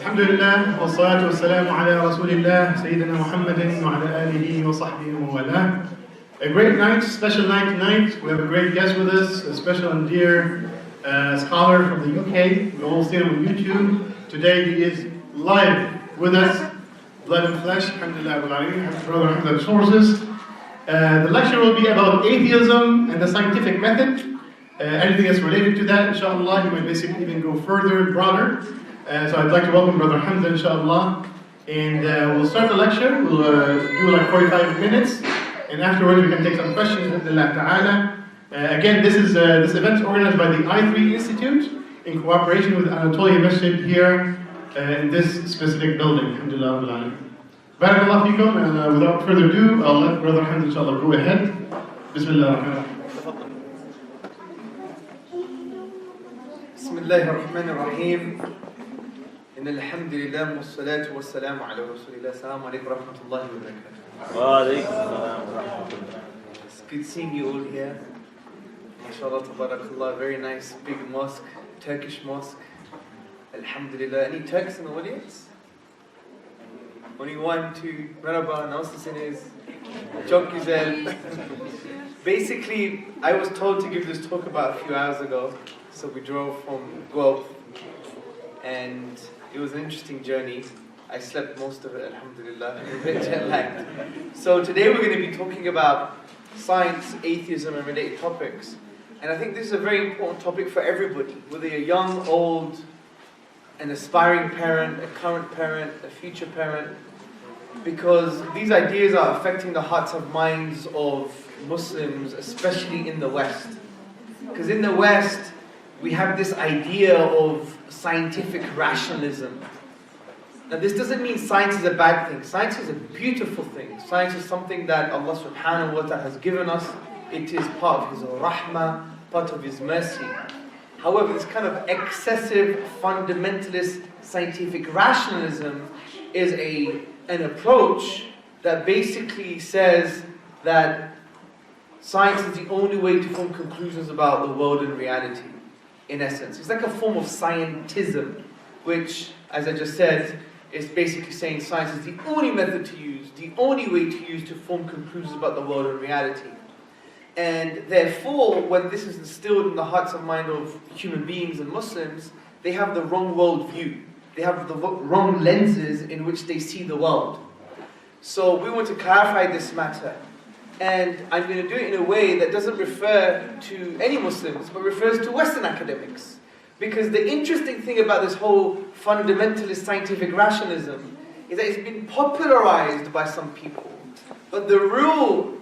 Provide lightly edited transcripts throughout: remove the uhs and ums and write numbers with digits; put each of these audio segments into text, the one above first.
الحمد لله والصلاة والسلام على رسول الله سيدنا محمد وعلى آله وصحبه ومن A great night, special night tonight. We have a great guest with us, a special and dear scholar from the UK. We all see him on YouTube. Today he is live with us, blood and flesh. Alhamdulillah, brother Hamza Tzortzis. The lecture will be about atheism and the scientific method. Anything that's related to that, inshallah, he might basically even go further and broader. So I'd like to welcome Brother Hamza, inshallah. And we'll start the lecture. We'll do like 45 minutes. And afterwards we can take some questions, alhamdulillah ta'ala. Again, this event is organized by the I3 Institute in cooperation with Anatolia Masjid here in this specific building. Alhamdulillah. Barakallah fikum, and without further ado, I'll let Brother Hamza, inshallah, go ahead. Bismillah. Bismillah ar-Rahman ar-Rahim. إن الحمد لله والصلاة والسلام على رسول الله. السلام عليكم ورحمة الله وبركاته. وعليكم السلام ورحمة الله. It's good seeing you all here. MashaAllah, tabarakallah, very nice big mosque, Turkish mosque. Alhamdulillah. Any Turks in the audience? Only one, two. Merhaba, nasılsınız? Çok güzel. Basically, I was told to give this talk about a few hours ago. So we drove from Guelph, and it was an interesting journey. I slept most of it, alhamdulillah, and a bit jet lagged. So today we're going to be talking about science, atheism, and related topics. And I think this is a very important topic for everybody, whether you're young, old, an aspiring parent, a current parent, a future parent, because these ideas are affecting the hearts and minds of Muslims, especially in the West. Because in the West, we have this idea of scientific rationalism. Now this doesn't mean science is a bad thing. Science is a beautiful thing. Science is something that Allah subhanahu wa ta'ala has given us. It is part of His rahmah, part of His mercy. However, this kind of excessive, fundamentalist scientific rationalism is an approach that basically says that science is the only way to form conclusions about the world and reality. In essence, it's like a form of scientism, which, as I just said, is basically saying science is the only method to use, the only way to use to form conclusions about the world and reality. And therefore, when this is instilled in the hearts and mind of human beings and Muslims, they have the wrong worldview. They have the wrong lenses in which they see the world. So we want to clarify this matter. And I'm going to do it in a way that doesn't refer to any Muslims, but refers to Western academics. Because the interesting thing about this whole fundamentalist scientific rationalism is that it's been popularized by some people. But the real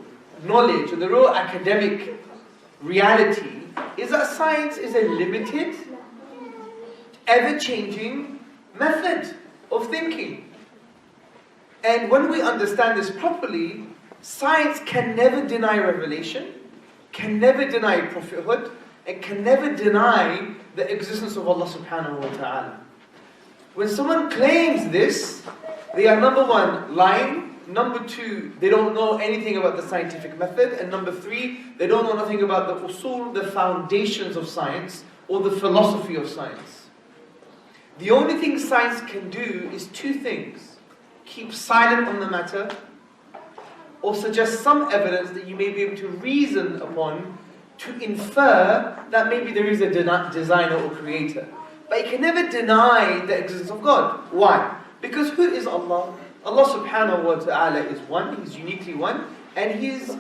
knowledge, or the real academic reality, is that science is a limited, ever-changing method of thinking. And when we understand this properly, science can never deny revelation, can never deny prophethood, and can never deny the existence of Allah subhanahu wa ta'ala. When someone claims this, they are number one, lying, number two, they don't know anything about the scientific method, and number three, they don't know nothing about the usul, the foundations of science, or the philosophy of science. The only thing science can do is two things: keep silent on the matter, or suggest some evidence that you may be able to reason upon to infer that maybe there is a designer or creator. But it can never deny the existence of God. Why? Because who is Allah? Allah subhanahu wa ta'ala is one, He's uniquely one, and He is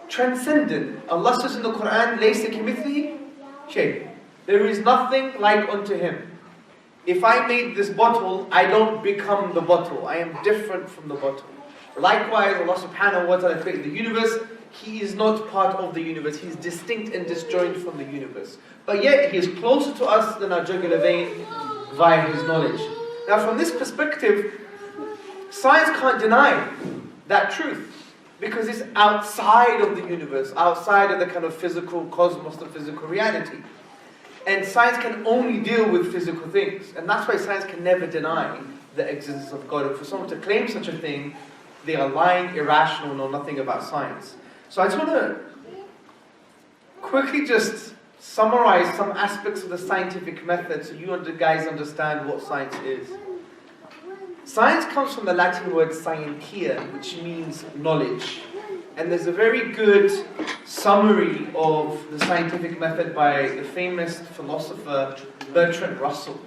transcendent. Allah says in the Quran, لَيْسَ كَمِثْلِهِ شَيْءٌ. There is nothing like unto Him. If I made this bottle, I don't become the bottle. I am different from the bottle. Likewise, Allah subhanahu wa ta'ala created the universe. He is not part of the universe. He is distinct and disjoined from the universe. But yet, He is closer to us than our jugular vein via His knowledge. Now, from this perspective, science can't deny that truth, because it's outside of the universe, outside of the kind of physical cosmos, the physical reality. And science can only deal with physical things. And that's why science can never deny the existence of God. And for someone to claim such a thing, they are lying, irrational, know nothing about science. So I just want to quickly just summarize some aspects of the scientific method so you guys understand what science is. Science comes from the Latin word scientia, which means knowledge. And there's a very good summary of the scientific method by the famous philosopher Bertrand Russell.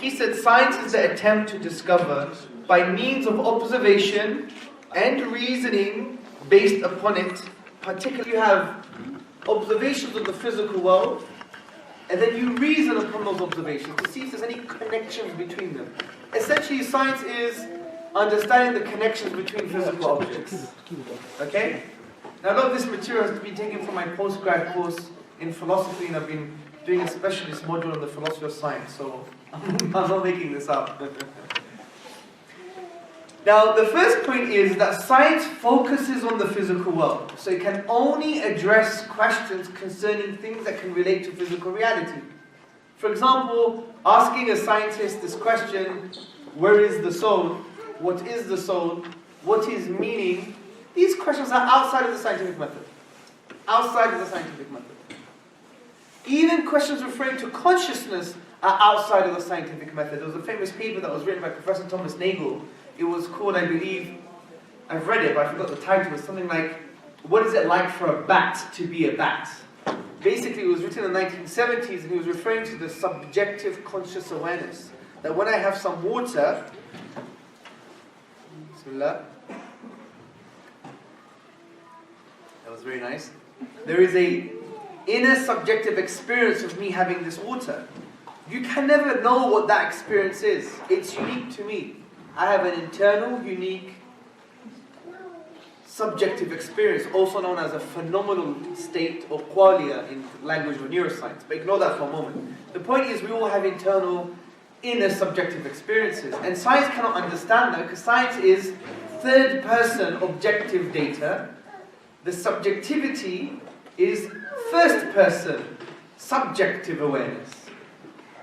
He said, science is the attempt to discover, by means of observation and reasoning based upon it, particularly you have observations of the physical world, and then you reason upon those observations to see if there's any connections between them. Essentially, science is understanding the connections between physical objects. Okay? Now, a lot of this material has been taken from my postgrad course in philosophy, and I've been doing a specialist module on the philosophy of science, so I'm not making this up. Now, the first point is that science focuses on the physical world, so it can only address questions concerning things that can relate to physical reality. For example, asking a scientist this question, where is the soul? What is the soul? What is meaning? These questions are outside of the scientific method. Outside of the scientific method. Even questions referring to consciousness are outside of the scientific method. There was a famous paper that was written by Professor Thomas Nagel. It was called, I believe, I've read it, but I forgot the title. It was something like, what is it like for a bat to be a bat? Basically, it was written in the 1970s, and he was referring to the subjective conscious awareness. That when I have some water, Bismillah, that was very nice. There is a inner subjective experience of me having this water. You can never know what that experience is. It's unique to me. I have an internal, unique, subjective experience, also known as a phenomenal state or qualia in language of neuroscience. But ignore that for a moment. The point is, we all have internal, inner subjective experiences. And science cannot understand that, because science is third-person objective data. The subjectivity is first-person subjective awareness.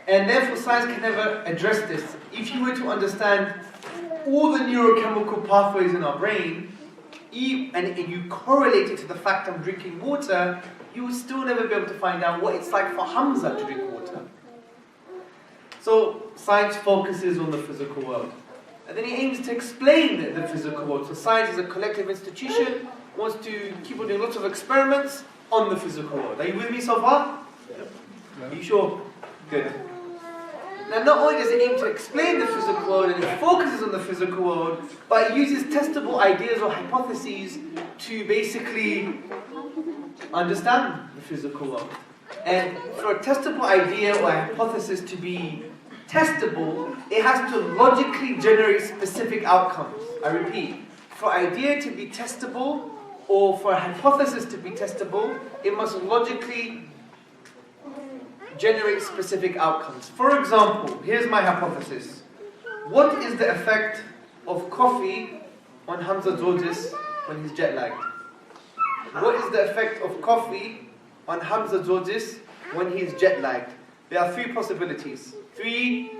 And therefore, science can never address this. If you were to understand all the neurochemical pathways in our brain, and you correlate it to the fact I'm drinking water, you will still never be able to find out what it's like for Hamza to drink water. So, science focuses on the physical world. And then he aims to explain the physical world. So science is a collective institution, wants to keep on doing lots of experiments on the physical world. Are you with me so far? Are you sure? Good. Now, not only does it aim to explain the physical world, and it focuses on the physical world, but it uses testable ideas or hypotheses to basically understand the physical world. And for a testable idea or hypothesis to be testable, it has to logically generate specific outcomes. I repeat, for an idea to be testable, or for a hypothesis to be testable, it must logically generate specific outcomes. For example, here's my hypothesis. What is the effect of coffee on Hamza Tzortzis when he's jet lagged? What is the effect of coffee on Hamza Tzortzis when he's jet lagged? There are three possibilities, three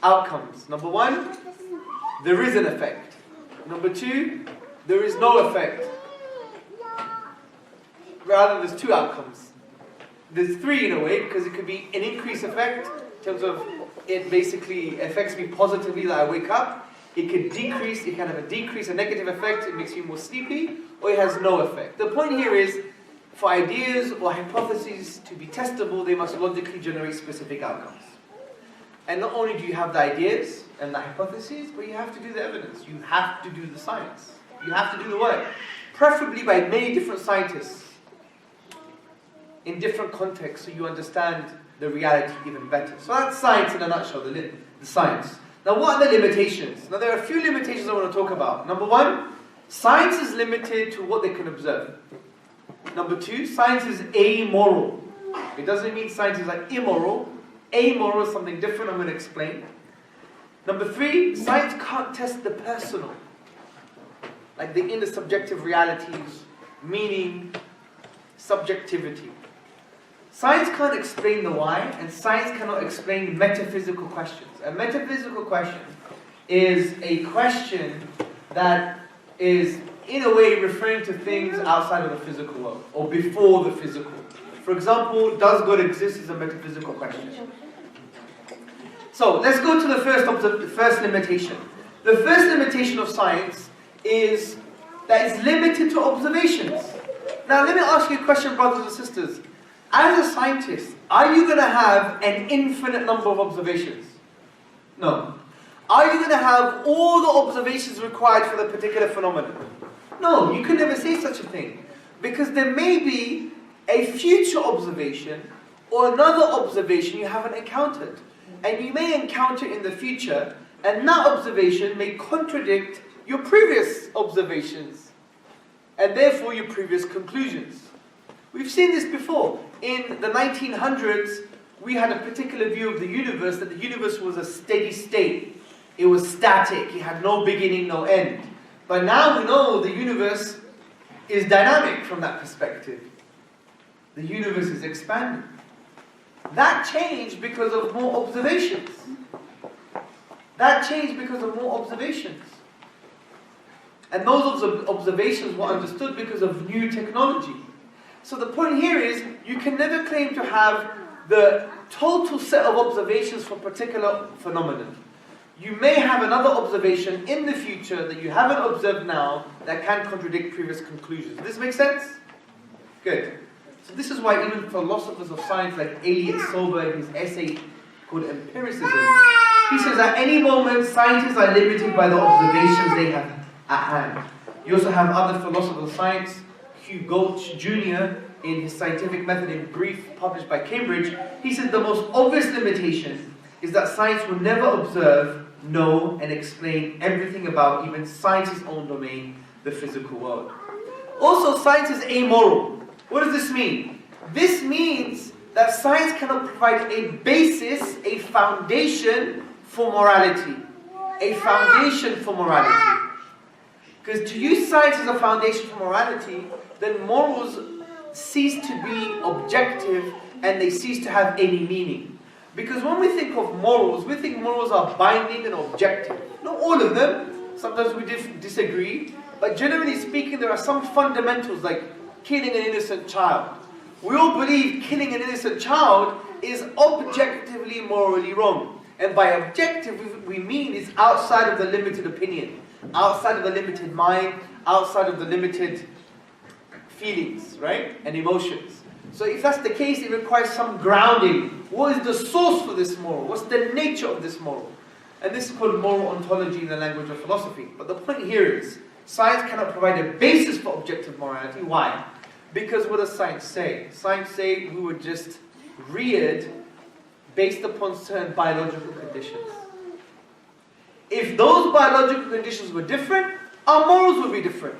outcomes. Number one, there is an effect. Number two, there is no effect. Rather, there's two outcomes. There's three in a way, because it could be an increased effect in terms of it basically affects me positively that I wake up. It could decrease, it can have a decrease, a negative effect, it makes me more sleepy, or it has no effect. The point here is, for ideas or hypotheses to be testable, they must logically generate specific outcomes. And not only do you have the ideas and the hypotheses, but you have to do the evidence. You have to do the science. You have to do the work. Preferably by many different scientists, in different contexts, so you understand the reality even better. So that's science in a nutshell, the science. Now, what are the limitations? Now, there are a few limitations I want to talk about. Number one, science is limited to what they can observe. Number two, science is amoral. It doesn't mean science is like immoral. Amoral is something different, I'm going to explain. Number three, science can't test the personal, like the inner subjective realities, meaning, subjectivity. Science can't explain the why, and science cannot explain metaphysical questions. A metaphysical question is a question that is, in a way, referring to things outside of the physical world, or before the physical. For example, does God exist is a metaphysical question. So let's go to the first limitation. The first limitation of science is that it's limited to observations. Now let me ask you a question, brothers and sisters. As a scientist, are you going to have an infinite number of observations? No. Are you going to have all the observations required for the particular phenomenon? No, you can never say such a thing. Because there may be a future observation or another observation you haven't encountered. And you may encounter in the future, and that observation may contradict your previous observations, and therefore your previous conclusions. We've seen this before. In the 1900s, we had a particular view of the universe, that the universe was a steady state. It was static, it had no beginning, no end. But now we know the universe is dynamic from that perspective. The universe is expanding. That changed because of more observations. That changed because of more observations. And those observations were understood because of new technology. So the point here is, you can never claim to have the total set of observations for a particular phenomenon. You may have another observation in the future that you haven't observed now that can contradict previous conclusions. Does this make sense? Good. So this is why even philosophers of science like Elliot Sober, in his essay called Empiricism, he says at any moment scientists are limited by the observations they have at hand. You also have other philosophers of science, Hugh Gulch Jr., in his Scientific Method in Brief, published by Cambridge, he said the most obvious limitation is that science will never observe, know, and explain everything about even science's own domain, the physical world. Also, science is amoral. What does this mean? This means that science cannot provide a basis, a foundation for morality. A foundation for morality. Because to use science as a foundation for morality, then morals cease to be objective and they cease to have any meaning. Because when we think of morals, we think morals are binding and objective. Not all of them. Sometimes we disagree. But generally speaking, there are some fundamentals like killing an innocent child. We all believe killing an innocent child is objectively morally wrong. And by objective, we mean it's outside of the limited opinion, outside of the limited mind, outside of the limited feelings, right? And emotions. So if that's the case, it requires some grounding. What is the source for this moral? What's the nature of this moral? And this is called moral ontology in the language of philosophy. But the point here is, science cannot provide a basis for objective morality. Why? Because what does science say? Science say we were just reared based upon certain biological conditions. If those biological conditions were different, our morals would be different.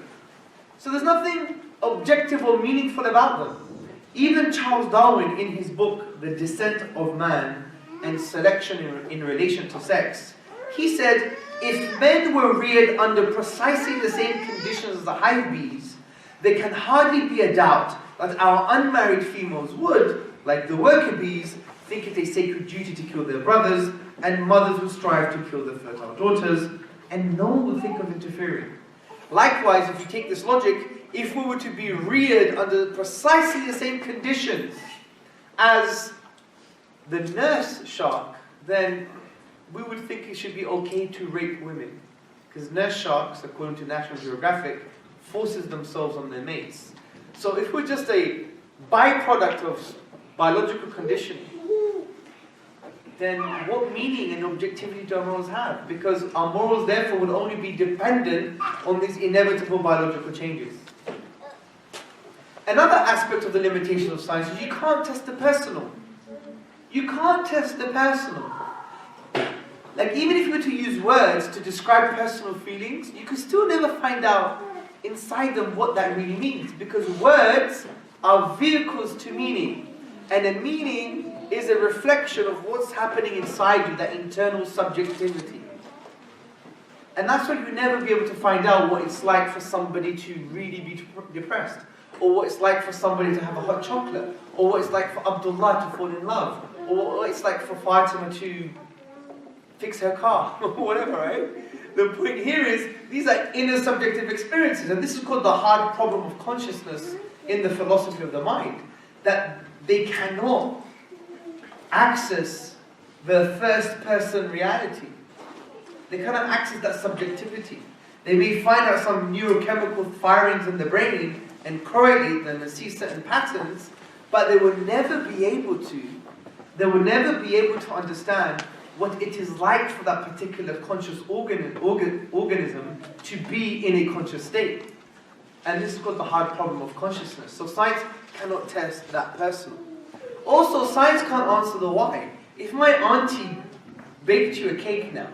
So there's nothing objective or meaningful about them. Even Charles Darwin, in his book, The Descent of Man and Selection in Relation to Sex, he said, if men were reared under precisely the same conditions as the hive bees, there can hardly be a doubt that our unmarried females would, like the worker bees, think it a sacred duty to kill their brothers, and mothers would strive to kill their fertile daughters, and no one would think of interfering. Likewise, if you take this logic, if we were to be reared under precisely the same conditions as the nurse shark, then we would think it should be okay to rape women. Because nurse sharks, according to National Geographic, forces themselves on their mates. So if we're just a byproduct of biological conditioning, then what meaning and objectivity do our morals have? Because our morals therefore would only be dependent on these inevitable biological changes. Another aspect of the limitation of science is you can't test the personal. You can't test the personal. Like even if you were to use words to describe personal feelings, you could still never find out inside them what that really means. Because words are vehicles to meaning. And a meaning is a reflection of what's happening inside you, that internal subjectivity. And that's why you'll never be able to find out what it's like for somebody to really be depressed, or what it's like for somebody to have a hot chocolate, or what it's like for Abdullah to fall in love, or what it's like for Fatima to fix her car, or whatever, right? The point here is, these are inner subjective experiences, and this is called the hard problem of consciousness in the philosophy of the mind. That they cannot access the first-person reality. They cannot access that subjectivity. They may find out some neurochemical firings in the brain and correlate them and see certain patterns, but they will never be able to understand what it is like for that particular conscious organism to be in a conscious state. And this is called the hard problem of consciousness. So science cannot test that person. Also, science can't answer the why. If my auntie baked you a cake now,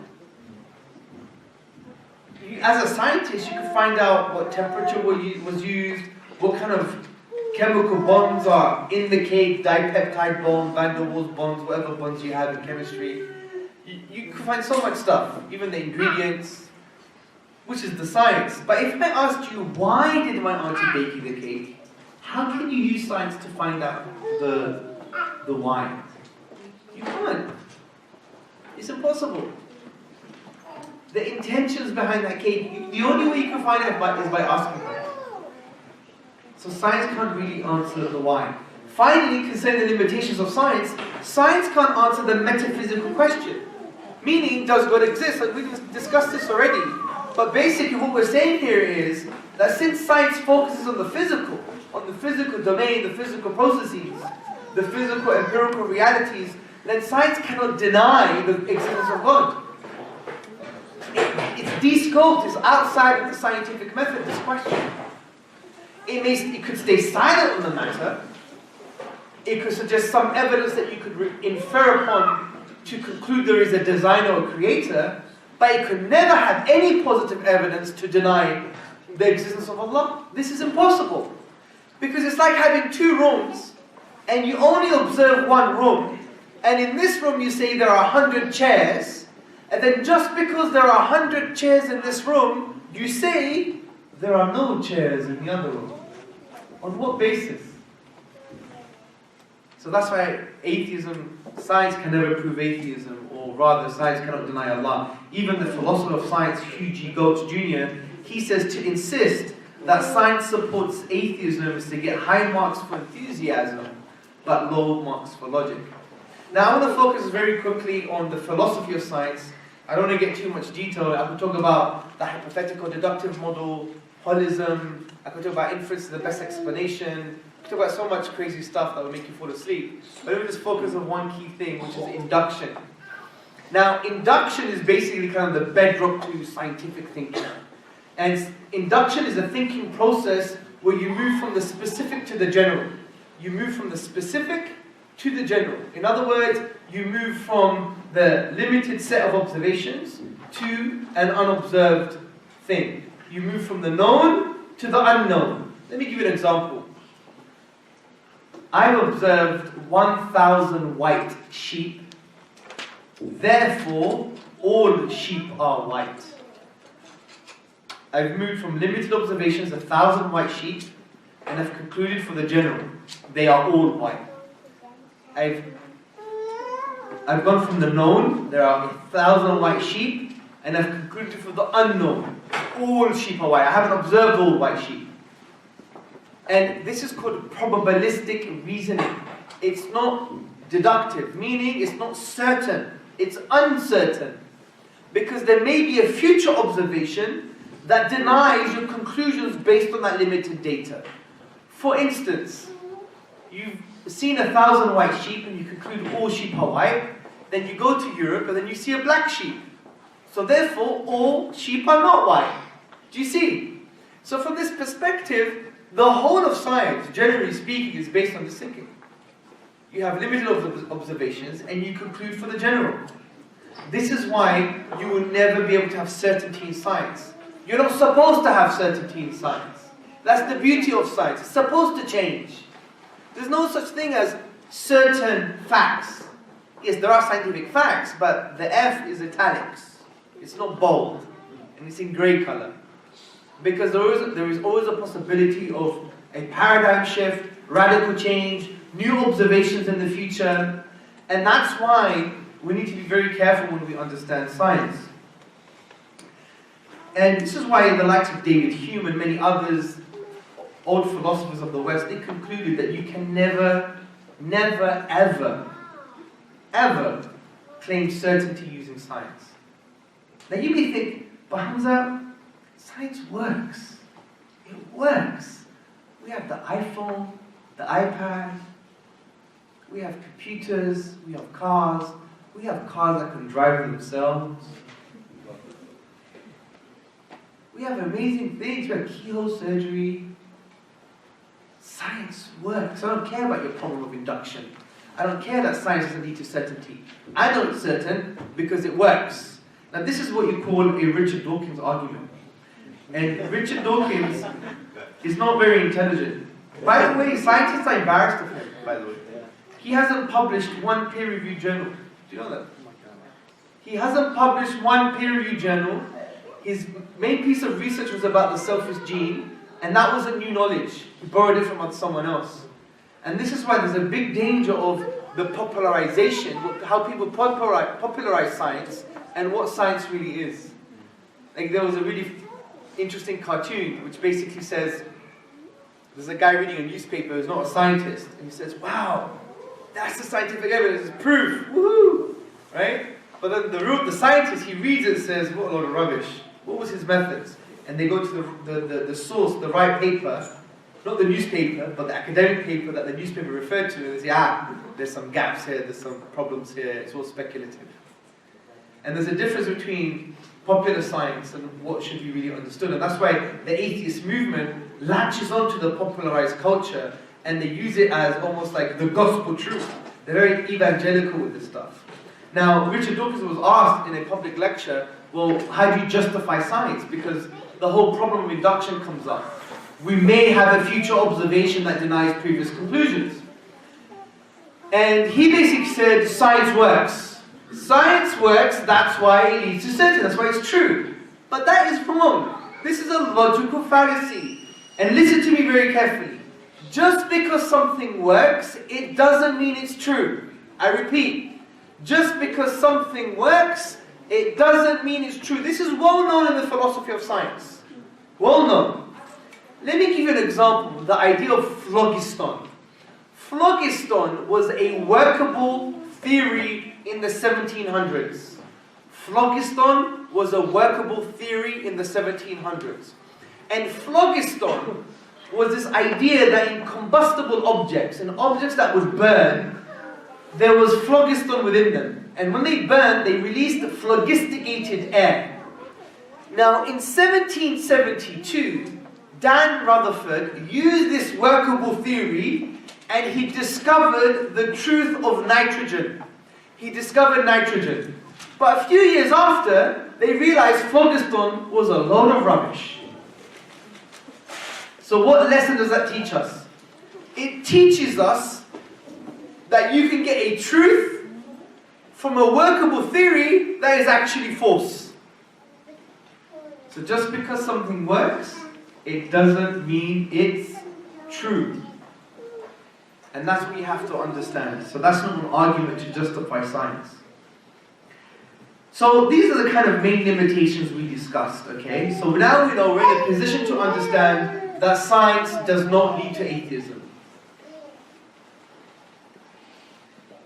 as a scientist, you can find out what temperature was used, what kind of chemical bonds are in the cake, dipeptide bonds, van der Waals bonds, whatever bonds you have in chemistry. You can find so much stuff, even the ingredients, which is the science. But if I asked you, why did my auntie bake you the cake? How can you use science to find out the why? You can't. It's impossible. The intentions behind that cake, the only way you can find out is by asking her. So science can't really answer the why. Finally, concerning the limitations of science, science can't answer the metaphysical question. Meaning, does God exist? Like we discussed this already. But basically what we're saying here is that since science focuses on the physical domain, the physical processes, the physical empirical realities, then science cannot deny the existence of God. It's de-scoped, it's outside of the scientific method, this question. It could stay silent on the matter. It could suggest some evidence that you could infer upon to conclude there is a designer or creator, but it could never have any positive evidence to deny the existence of Allah. This is impossible. Because it's like having two rooms, and you only observe one room, and in this room you say there are 100 chairs, and then just because there are 100 chairs in this room, you say there are no chairs in the other room. On what basis? So that's why science can never prove atheism, or rather science cannot deny Allah. Even the philosopher of science, Hugh G. Goetz Jr., he says to insist that science supports atheism is to get high marks for enthusiasm, but low marks for logic. Now I want to focus very quickly on the philosophy of science. I don't want to get too much detail. I could talk about the hypothetical deductive model, holism. I could talk about inference is the best explanation. I could talk about so much crazy stuff that would make you fall asleep. But let me just focus on one key thing, which is induction. Now, induction is basically kind of the bedrock to scientific thinking. And induction is a thinking process where you move from the specific to the general. You move from the specific to the general. In other words, you move from the limited set of observations to an unobserved thing. You move from the known to the unknown. Let me give you an example. I've observed 1,000 white sheep. Therefore, all sheep are white. I've moved from limited observations, 1,000 white sheep, and I've concluded for the general, they are all white. I've gone from the known, there are 1,000 white sheep, and I've concluded for the unknown, all sheep are white. I haven't observed all white sheep. And this is called probabilistic reasoning. It's not deductive, meaning it's not certain, it's uncertain. Because there may be a future observation that denies your conclusions based on that limited data. For instance, you've seen 1,000 white sheep and you conclude all sheep are white, then you go to Europe and then you see a black sheep. So therefore, all sheep are not white. Do you see? So from this perspective, the whole of science, generally speaking, is based on this thinking. You have limited observations and you conclude for the general. This is why you will never be able to have certainty in science. You're not supposed to have certainty in science. That's the beauty of science. It's supposed to change. There's no such thing as certain facts. Yes, there are scientific facts, but the F is italics. It's not bold. And it's in grey colour. Because there is always a possibility of a paradigm shift, radical change, new observations in the future. And that's why we need to be very careful when we understand science. And this is why the likes of David Hume and many others, old philosophers of the West, they concluded that you can never never, ever, ever claimed certainty using science. Now you may think, but Hamza, science works. It works. We have the iPhone, the iPad, we have computers, we have cars that can drive themselves. We have amazing things, we have keyhole surgery. Science works. I don't care about your problem of induction. I don't care that science doesn't lead to certainty. I know it's certain because it works. Now this is what you call a Richard Dawkins argument. And Richard Dawkins is not very intelligent. By the way, scientists are embarrassed of him, by the way. He hasn't published one peer-reviewed journal. Do you know that? He hasn't published one peer-reviewed journal. His main piece of research was about the selfish gene, and that wasn't new knowledge. He borrowed it from someone else. And this is why there's a big danger of the popularization, how people popularize science, and what science really is. Like there was a really interesting cartoon which basically says, there's a guy reading a newspaper who's not a scientist, and he says, wow, that's the scientific evidence, it's proof, woohoo, right? But then the scientist, he reads it and says, what a load of rubbish. What was his methods? And they go to the source, the right paper, not the newspaper, but the academic paper that the newspaper referred to, and they say, there's some gaps here, there's some problems here, it's all speculative. And there's a difference between popular science and what should be really understood, and that's why the atheist movement latches onto the popularized culture, and they use it as almost like the gospel truth. They're very evangelical with this stuff. Now, Richard Dawkins was asked in a public lecture, well, how do you justify science? Because the whole problem of induction comes up. We may have a future observation that denies previous conclusions. And he basically said, science works. Science works, that's why it leads to certainty, that's why it's true. But that is wrong. This is a logical fallacy. And listen to me very carefully. Just because something works, it doesn't mean it's true. I repeat, just because something works, it doesn't mean it's true. This is well known in the philosophy of science. Well known. Let me give you an example, the idea of phlogiston. Phlogiston was a workable theory in the 1700s. Phlogiston was a workable theory in the 1700s. And phlogiston was this idea that in combustible objects, in objects that would burn, there was phlogiston within them. And when they burned, they released phlogisticated air. Now, in 1772, Dan Rutherford used this workable theory and he discovered the truth of nitrogen. He discovered nitrogen. But a few years after, they realized phlogiston was a load of rubbish. So what lesson does that teach us? It teaches us that you can get a truth from a workable theory that is actually false. So just because something works, it doesn't mean it's true. And that's what you have to understand. So that's not an argument to justify science. So these are the kind of main limitations we discussed, okay? So now we know we're in a position to understand that science does not lead to atheism.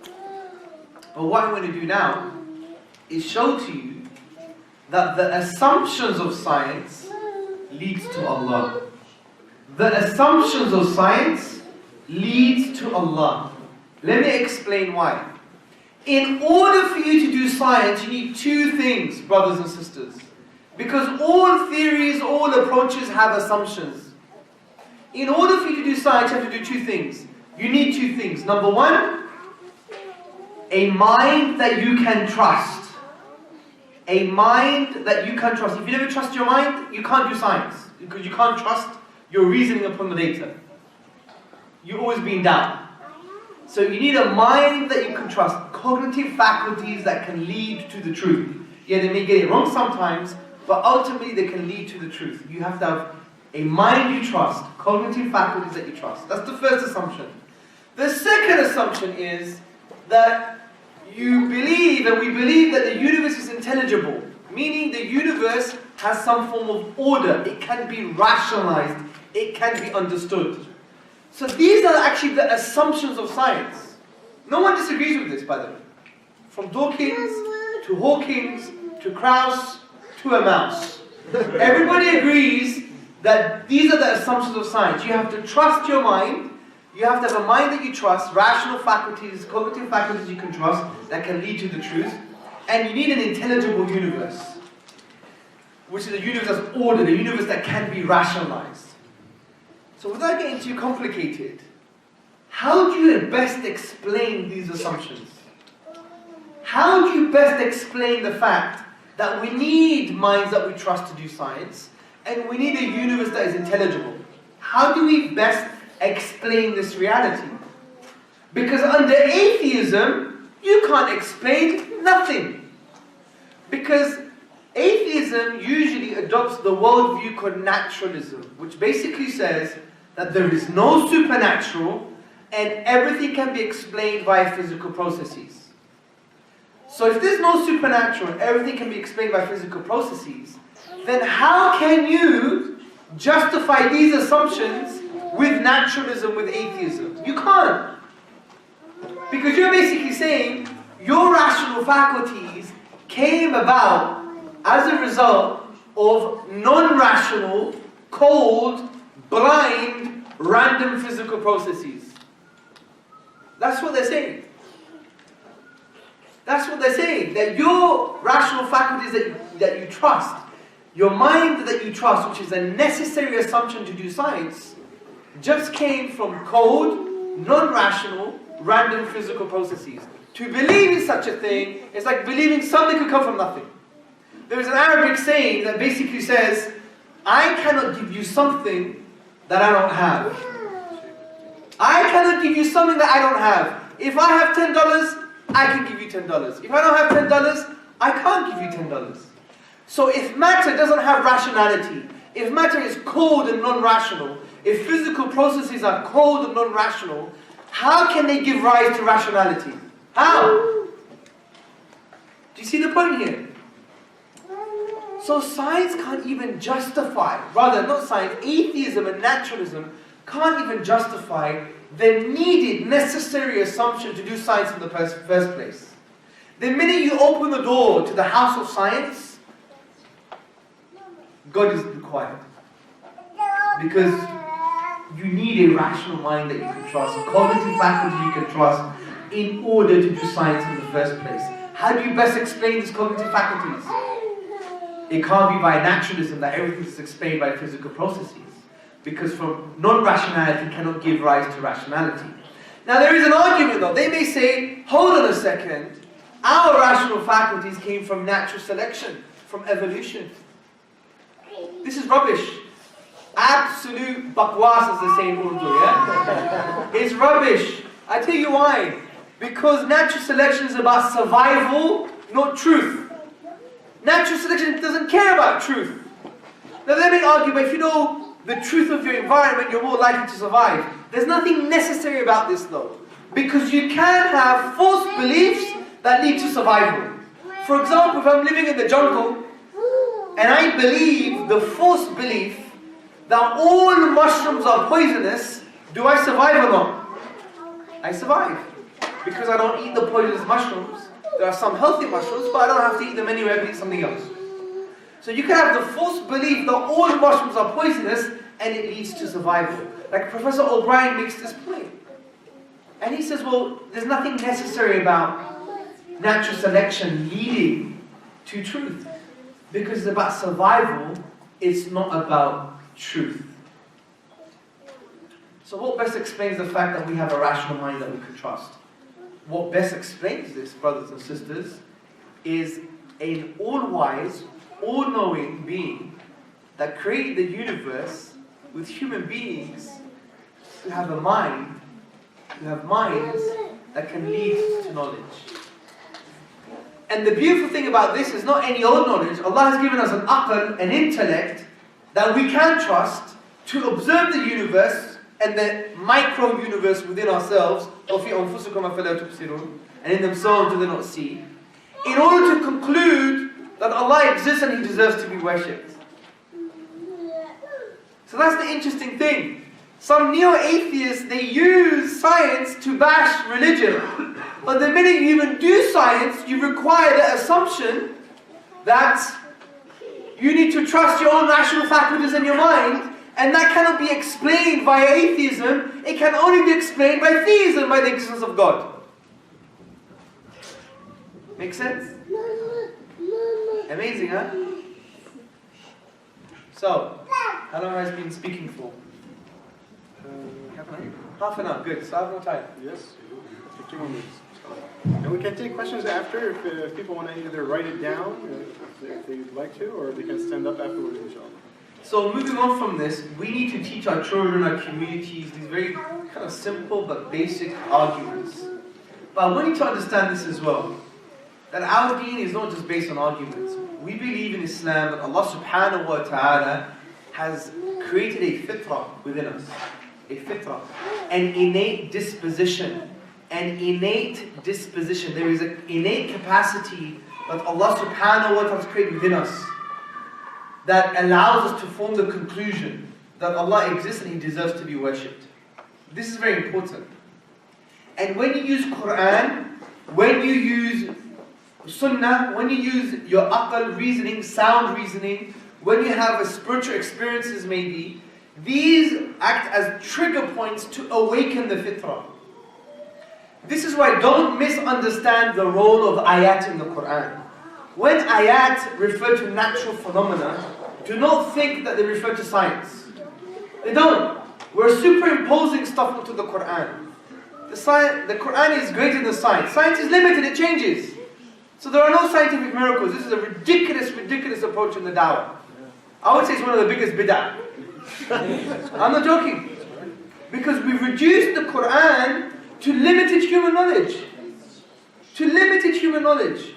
But what I'm going to do now is show to you that the assumptions of science leads to Allah. The assumptions of science leads to Allah. Let me explain why. In order for you to do science, you need two things, brothers and sisters. Because all theories, all approaches have assumptions. In order for you to do science, you have to do two things. You need two things. Number one, a mind that you can trust. A mind that you can trust. If you never trust your mind, you can't do science. Because you can't trust your reasoning upon the data. You'll always be in doubt. So you need a mind that you can trust. Cognitive faculties that can lead to the truth. Yeah, they may get it wrong sometimes, but ultimately they can lead to the truth. You have to have a mind you trust. Cognitive faculties that you trust. That's the first assumption. The second assumption is that you believe, and we believe, that the universe is intelligible. Meaning the universe has some form of order. It can be rationalized. It can be understood. So these are actually the assumptions of science. No one disagrees with this, by the way. From Dawkins to Hawkins to Krauss to a mouse. Everybody agrees that these are the assumptions of science. You have to trust your mind. You have to have a mind that you trust, rational faculties, cognitive faculties you can trust that can lead to the truth. And you need an intelligible universe, which is a universe that's ordered, a universe that can be rationalized. So without getting too complicated, how do you best explain these assumptions? How do you best explain the fact that we need minds that we trust to do science, and we need a universe that is intelligible? How do we best explain this reality? Because under atheism, you can't explain nothing. Because atheism usually adopts the worldview called naturalism, which basically says that there is no supernatural and everything can be explained by physical processes. So if there's no supernatural and everything can be explained by physical processes, then how can you justify these assumptions with naturalism, with atheism? You can't. Because you're basically saying your rational faculties came about as a result of non-rational, cold, blind, random physical processes. That's what they're saying. That's what they're saying. That your rational faculties that you trust, your mind that you trust, which is a necessary assumption to do science, just came from cold, non-rational, random physical processes. To believe in such a thing is like believing something could come from nothing. There is an Arabic saying that basically says, I cannot give you something that I don't have. I cannot give you something that I don't have. If I have $10, I can give you $10. If I don't have $10, I can't give you $10. So if matter doesn't have rationality, if matter is cold and non-rational, if physical processes are cold and non-rational, how can they give rise to rationality? How? Do you see the point here? So science can't even justify, rather not science, atheism and naturalism can't even justify the needed, necessary assumption to do science in the first place. The minute you open the door to the house of science, God is required. Because you need a rational mind that you can trust, a cognitive faculty you can trust in order to do science in the first place. How do you best explain these cognitive faculties? It can't be by naturalism that everything is explained by physical processes. Because from non-rationality cannot give rise to rationality. Now there is an argument though. They may say, hold on a second, our rational faculties came from natural selection, from evolution. This is rubbish. Absolute bakwas, as they say in Urdu, yeah? It's rubbish. I tell you why. Because natural selection is about survival, not truth. Natural selection doesn't care about truth. Now they may argue, but if you know the truth of your environment, you're more likely to survive. There's nothing necessary about this though. Because you can have false beliefs that lead to survival. For example, if I'm living in the jungle, and I believe the false belief that all mushrooms are poisonous, do I survive or not? I survive. Because I don't eat the poisonous mushrooms. There are some healthy mushrooms, but I don't have to eat them anyway, I can eat something else. So you can have the false belief that all mushrooms are poisonous and it leads to survival. Like Professor O'Brien makes this point. And he says, well, there's nothing necessary about natural selection leading to truth. Because it's about survival, it's not about truth. So what best explains the fact that we have a rational mind that we can trust? What best explains this, brothers and sisters, is an all-wise, all-knowing being that created the universe with human beings who have a mind, who have minds that can lead to knowledge. And the beautiful thing about this is not any old knowledge. Allah has given us an aql, an intellect, that we can trust to observe the universe and the micro-universe within ourselves, and in themselves do they not see, in order to conclude that Allah exists and He deserves to be worshipped. So that's the interesting thing. Some neo-atheists, they use science to bash religion. But the minute you even do science, you require the assumption that you need to trust your own rational faculties in your mind, and that cannot be explained via atheism. It can only be explained by theism, by the existence of God. Make sense? Amazing, huh? So, how long has been speaking for? Half an hour, good. So I have more time. Yes, 15 more minutes. And we can take questions after if people want to either write it down if they'd like to, or they can stand up afterwards, inshallah. So moving on from this, we need to teach our children, our communities, these very kind of simple but basic arguments. But I want you to understand this as well, that our deen is not just based on arguments. We believe in Islam that Allah subhanahu wa ta'ala has created a fitrah within us. A fitrah, an innate disposition. An innate disposition. There is an innate capacity that Allah subhanahu wa ta'ala has created within us that allows us to form the conclusion that Allah exists and He deserves to be worshipped. This is very important. And when you use Quran, when you use Sunnah, when you use your aql, reasoning, sound reasoning, when you have a spiritual experiences maybe, these act as trigger points to awaken the fitrah. This is why don't misunderstand the role of ayat in the Quran. When ayat refer to natural phenomena, do not think that they refer to science. They don't. We're superimposing stuff into the Quran. The Quran is greater than science. Science is limited, it changes. So there are no scientific miracles. This is a ridiculous approach in the da'wah. I would say it's one of the biggest bid'ah. I'm not joking. Because we've reduced the Quran to limited human knowledge. To limited human knowledge.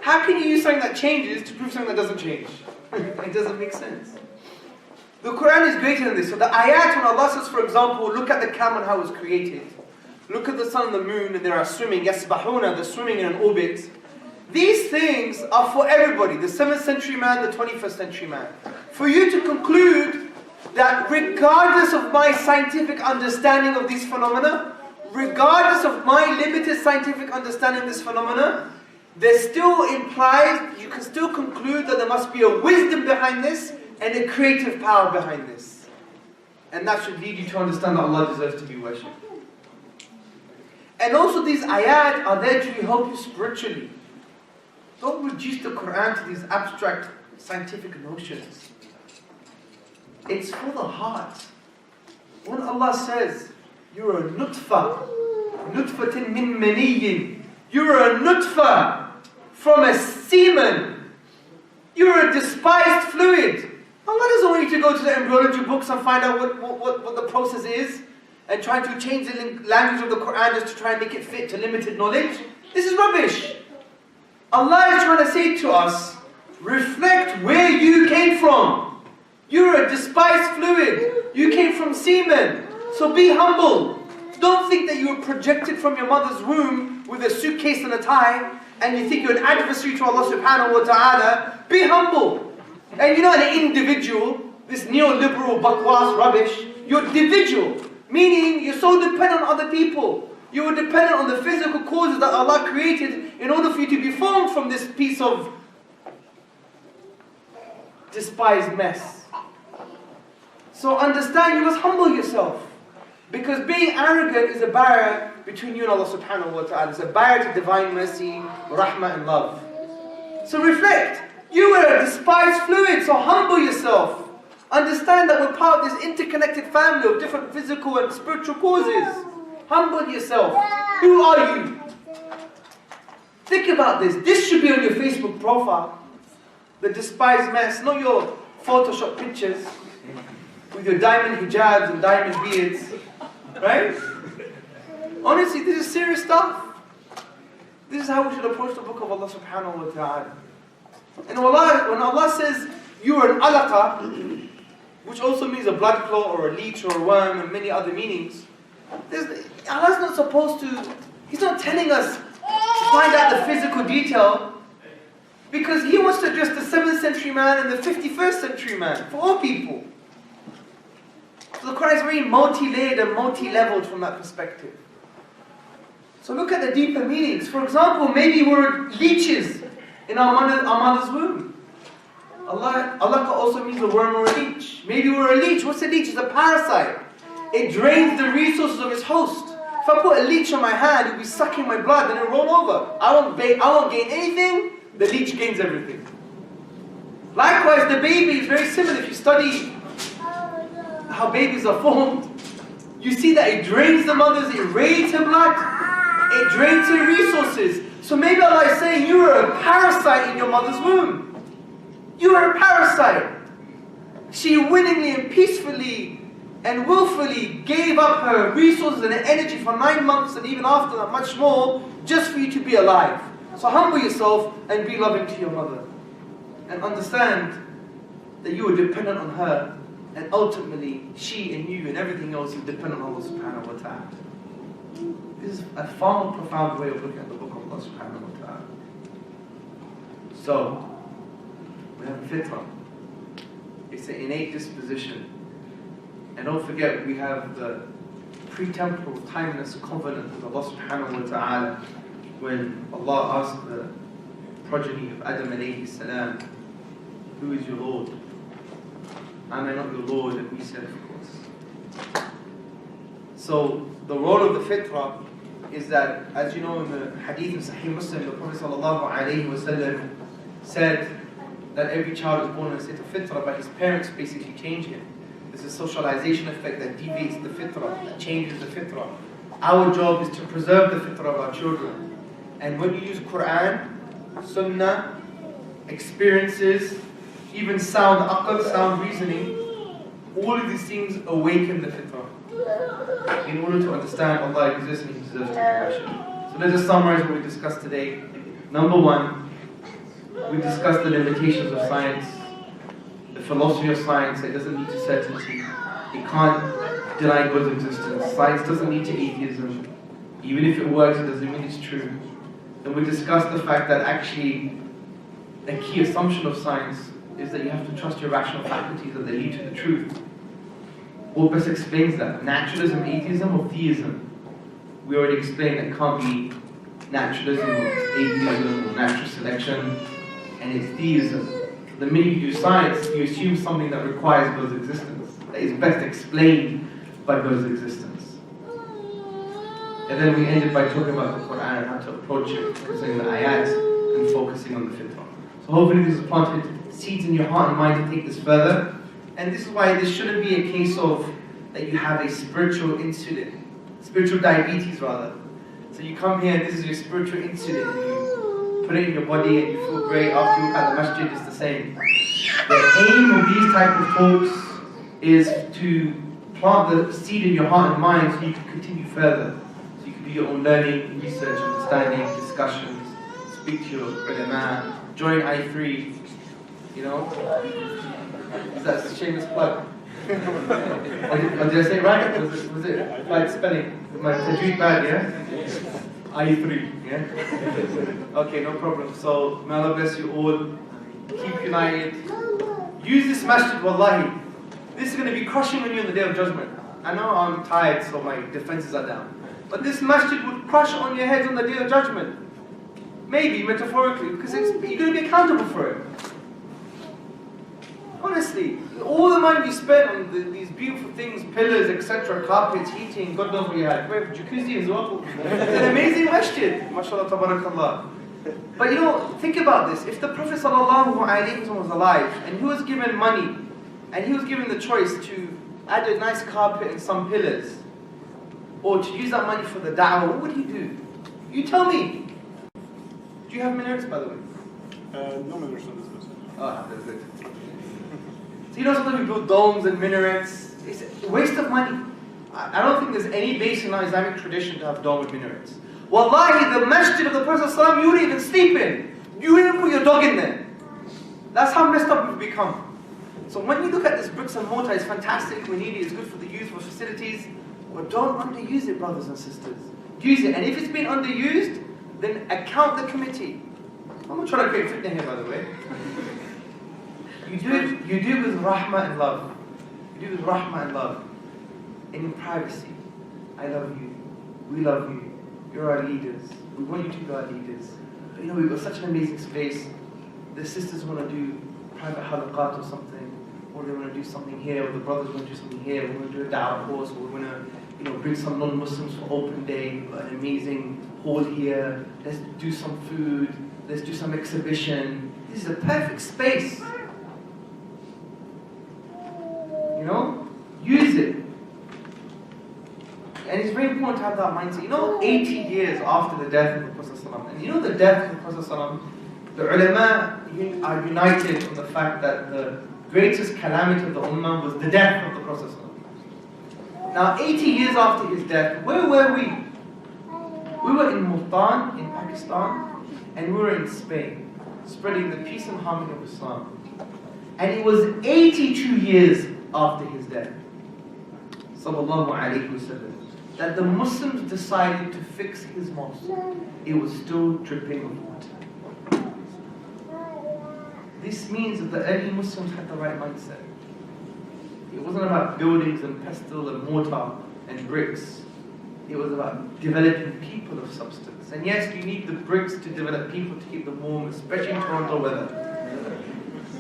How can you use something that changes to prove something that doesn't change? It doesn't make sense. The Quran is greater than this. So the ayat, when Allah says, for example, look at the camel and how it was created. Look at the sun and the moon and they are swimming. Yasbahuna, they're swimming in an orbit. These things are for everybody. The 7th century man, the 21st century man. For you to conclude that regardless of my scientific understanding of these phenomena, regardless of my limited scientific understanding of this phenomena, there still implies, you can still conclude that there must be a wisdom behind this and a creative power behind this. And that should lead you to understand that Allah deserves to be worshipped. And also these ayat are there to help you spiritually. Don't reduce the Quran to these abstract scientific notions. It's for the heart. When Allah says, you're a nutfa, nutfatin min maniyyin, you're a nutfa from a semen, you're a despised fluid. Allah doesn't want you to go to the embryology books and find out what the process is and try to change the language of the Quran just to try and make it fit to limited knowledge. This is rubbish. Allah is trying to say to us, reflect where you came from. You're a despised fluid. You came from semen. So be humble. Don't think that you were projected from your mother's womb with a suitcase and a tie and you think you're an adversary to Allah subhanahu wa ta'ala. Be humble. And you're not an individual, this neoliberal bakwas rubbish. You're individual. Meaning you're so dependent on other people. You were dependent on the physical causes that Allah created in order for you to be formed from this piece of despised mess. So understand, you must humble yourself. Because being arrogant is a barrier between you and Allah subhanahu wa ta'ala. It's a barrier to divine mercy, rahmah and love. So reflect. You were a despised fluid, so humble yourself. Understand that we're part of this interconnected family of different physical and spiritual causes. Humble yourself. Who are you? Think about this. This should be on your Facebook profile. The despised mess, not your Photoshop pictures with your diamond hijabs and diamond beards. Right? Honestly, this is serious stuff. This is how we should approach the book of Allah subhanahu wa ta'ala. And when Allah says you are an alaqa, which also means a blood clot or a leech or a worm and many other meanings, Allah's not supposed to, He's not telling us to find out the physical detail, Because he wants to address the 7th century man and the 51st century man, for all people. So the Quran is very multi-layered and multi-leveled from that perspective. So look at the deeper meanings. For example, maybe we're leeches in our mother's womb. Allah can also mean a worm or a leech. Maybe we're a leech. What's a leech? It's a parasite. It drains the resources of its host. If I put a leech on my hand, it'll be sucking my blood and it'll roll over. I won't gain anything. The leech gains everything. Likewise, the baby is very similar. If you study how babies are formed, you see that it drains the mother's, it raids her blood, it drains her resources. So maybe Allah is saying you are a parasite in your mother's womb. You are a parasite. She willingly and peacefully and willfully gave up her resources and her energy for 9 months and even after that much more just for you to be alive. So humble yourself and be loving to your mother. And understand that you are dependent on her, and ultimately she and you and everything else is dependent on Allah subhanahu wa ta'ala. This is a far more profound way of looking at the book of Allah subhanahu wa ta'ala. So, we have fitrah. It's an innate disposition. And don't forget, we have the pre-temporal timeless covenant with Allah subhanahu wa ta'ala. When Allah asked the progeny of Adam alayhi salam, who is your Lord? Am I not your Lord? And we said, of course. So the role of the fitrah is that, as you know in the hadith of Sahih Muslim, the Prophet sallallahu alayhi wa sallam said that every child is born in a state of fitrah, but his parents basically change him. There's a socialization effect that deviates the fitrah, that changes the fitrah. Our job is to preserve the fitrah of our children. And when you use Quran, Sunnah, experiences, even sound aql, sound reasoning, all of these things awaken the fitrah in order to understand Allah exists and He deserves to be worshipped. So let us summarize what we discussed today. Number one, we discussed the limitations of science, the philosophy of science. It doesn't lead to certainty. It can't deny God's existence. Science doesn't lead to atheism. Even if it works, it doesn't mean it's true. And we discussed the fact that actually a key assumption of science is that you have to trust your rational faculties that they lead to the truth. What best explains that? Naturalism, atheism, or theism? We already explained that it can't be naturalism or atheism or natural selection, and it's theism. The minute you do science, you assume something that requires God's existence, that is best explained by God's existence. And then we ended by talking about the Quran and how to approach it, considering the ayat and focusing on the fitrah. So hopefully this has planted seeds in your heart and mind to take this further. And this is why this shouldn't be a case of that you have a spiritual insulin, spiritual diabetes rather. So you come here and this is your spiritual insulin, and you put it in your body and you feel great. After you walk out the masjid, it's the same. The aim of these type of talks is to plant the seed in your heart and mind so you can continue further. So you can do your own learning, research, understanding, discussions, speak to your ulama, join I3, you know. Is that a shameless plug? Or did I say it right? Was it right spelling? My tajweed bad, yeah? I3, yeah? Okay, no problem. So, may Allah bless you all. Keep united. Use this masjid, wallahi. This is going to be crushing on you on the Day of Judgment. I know I'm tired, so my defenses are down. But this masjid would crush on your heads on the Day of Judgment. Maybe, metaphorically, because you're going to be accountable for it. Honestly, all the money you spent on these beautiful things, pillars, etc., carpets, heating, God knows what you had. We have jacuzzi as well. It's an amazing masjid. MashaAllah, tabarakallah. But you know, think about this. If the Prophet ﷺ was alive, and he was given money, and he was given the choice to add a nice carpet and some pillars, or to use that money for the da'wah, what would he do? You tell me. Do you have minarets, by the way? No minarets on this message. Ah, that's good. So you know, sometimes we build domes and minarets. It's a waste of money. I don't think there's any base in our Islamic tradition to have dome with minarets. Wallahi, the masjid of the Prophet ﷺ, you wouldn't even sleep in. You wouldn't put your dog in there. That's how messed up we've become. So when you look at this bricks and mortar, it's fantastic, we need it, it's good for the youth, for facilities, but don't underuse it, brothers and sisters. Use it, and if it's been underused, then account the committee. I'm not trying to create fitna here, by the way. You do it with rahmah and love. You do it with rahmah and love. And in privacy. I love you. We love you. You're our leaders. We want you to be our leaders. But you know, we've got such an amazing space. The sisters want to do private halaqat or something, or they want to do something here, or the brothers want to do something here. We want to do a da'wah course, or we want to, bring some non-Muslims for open day, an amazing hall here. Let's do some food. Let's do some exhibition. This is a perfect space. Use it. And it's very important to have that mindset. 80 years after the death of the Prophet ﷺ, and the death of the Prophet ﷺ, the ulama are united on the fact that the greatest calamity of the ummah was the death of the Prophet ﷺ. Now, 80 years after his death, where were we? We were in Multan, in Pakistan, and we were in Spain, spreading the peace and harmony of Islam. And it was 82 years after his death, sallallahu alayhi wasallam, that the Muslims decided to fix his mosque. It was still dripping with water. This means that the early Muslims had the right mindset. It wasn't about buildings and pestle and mortar and bricks. It was about developing people of substance. And yes, you need the bricks to develop people to keep them warm, especially in Toronto weather.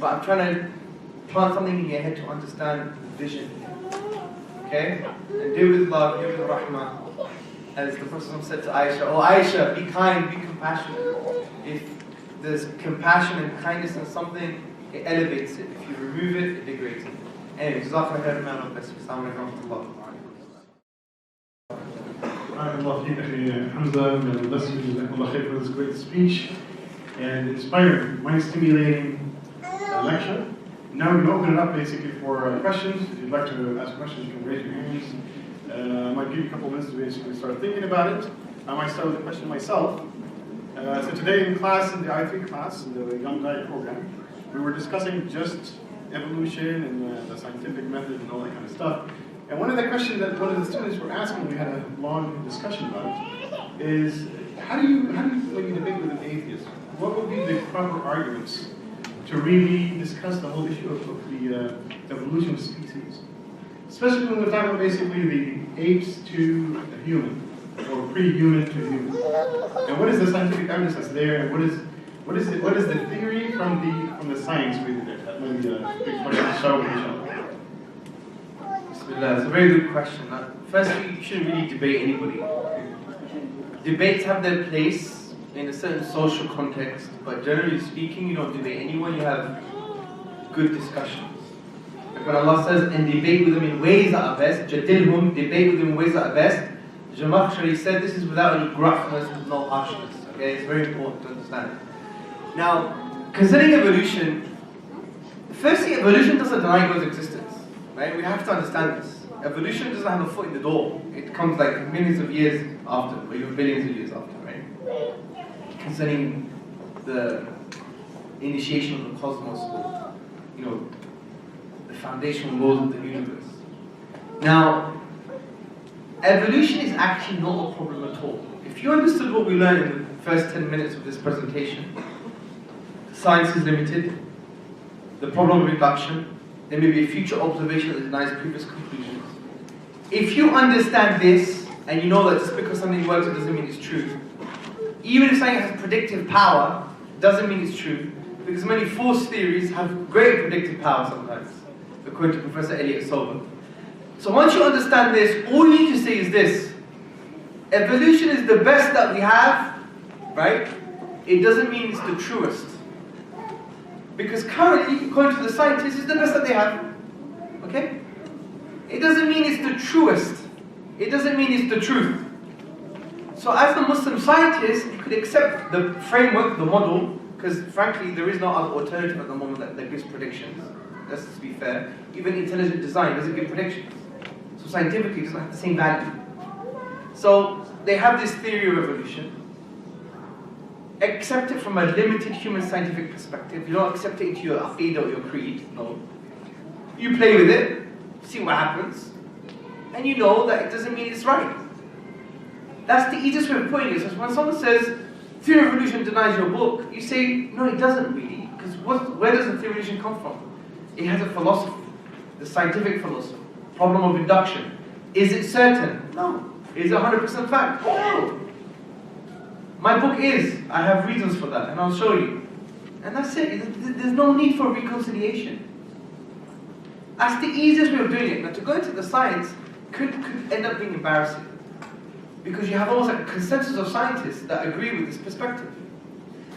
But I'm trying to plant something in your head to understand the vision. Okay? And do with love, do with rahmah. As the Prophet said to Aisha, "Oh Aisha, be kind, be compassionate." If there's compassion and kindness in something, it elevates it. If you remove it, it degrades it. Anyway, Jazakallah khairan, man. Assalamu alaikum wa rahmatullah. Hamza, may Allah bless you, Jazakallah khair for this great speech and inspiring, mind-stimulating lecture. Now we're going to open it up basically for questions. If you'd like to ask questions, you can raise your hands. I might give you a couple minutes to basically start thinking about it. I might start with a question myself. So today in class, in the I3 class, in the Young Guy program, we were discussing just evolution and the scientific method and all that kind of stuff. And one of the questions that one of the students were asking, we had a long discussion about it, is how do you when you debate with an atheist, what would be the proper arguments to really discuss the whole issue of the evolution of species? Especially when we're talking about basically the apes to the human, or pre-human to human. And what is the scientific evidence that's there, and what is the theory from the science really there? That might be a big question to show inshallah. Bismillah, it's a very good question. Firstly, you shouldn't really debate anybody. Debates have their place in a certain social context, but generally speaking, you don't debate anyone, you have good discussions. Like when Allah says, and debate with them in ways that are best, jadilhum, debate with them in ways that are best, Jamakhshari said this is without any gruffness, with no harshness. Okay, it's very important to understand. Now, concerning evolution, firstly, evolution doesn't deny God's existence. Right? We have to understand this. Evolution doesn't have a foot in the door. It comes like millions of years after, or even billions of years after, right? Concerning the initiation of the cosmos, or, the foundational laws of the universe. Now, evolution is actually not a problem at all. If you understood what we learned in the first 10 minutes of this presentation, science is limited, the problem of induction, there may be a future observation that denies previous conclusions. If you understand this, and you know that just because something works, it doesn't mean it's true. Even if something has predictive power, it doesn't mean it's true, because many force theories have great predictive power sometimes, according to Professor Elliot Solomon. So once you understand this, all you need to say is this: evolution is the best that we have, right? It doesn't mean it's the truest. Because currently, according to the scientists, it's the best that they have. Okay? It doesn't mean it's the truest. It doesn't mean it's the truth. So as the Muslim scientist, you could accept the framework, the model, because frankly, there is no other alternative at the moment that gives predictions. Let's be fair. Even intelligent design doesn't give predictions. So scientifically, it doesn't have the same value. So they have this theory of evolution. Accept it from a limited human scientific perspective. You don't accept it into your aqidah or your creed. No. You play with it, see what happens, and you know that it doesn't mean it's right. That's the easiest way of putting it. So when someone says theory of evolution denies your book, you say, no, it doesn't really, because where does the theory of evolution come from? It has a philosophy, the scientific philosophy, problem of induction. Is it certain? No. Is it 100% fact? No. My book is, I have reasons for that, and I'll show you. And that's it. There's no need for reconciliation. That's the easiest way of doing it. Now, to go into the science could end up being embarrassing, because you have almost like a consensus of scientists that agree with this perspective.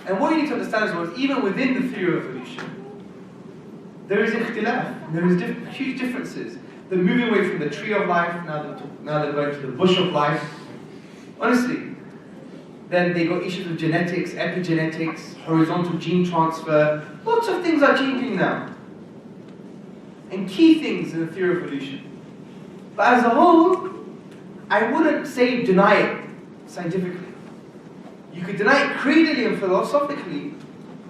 And what you need to understand is that even within the theory of evolution, there is ikhtilaf, there is huge differences. They're moving away from the tree of life, now they're going to the bush of life. Honestly, then they got issues with genetics, epigenetics, horizontal gene transfer. Lots of things are changing now. And key things in the theory of evolution. But as a whole, I wouldn't say deny it scientifically. You could deny it creedally and philosophically,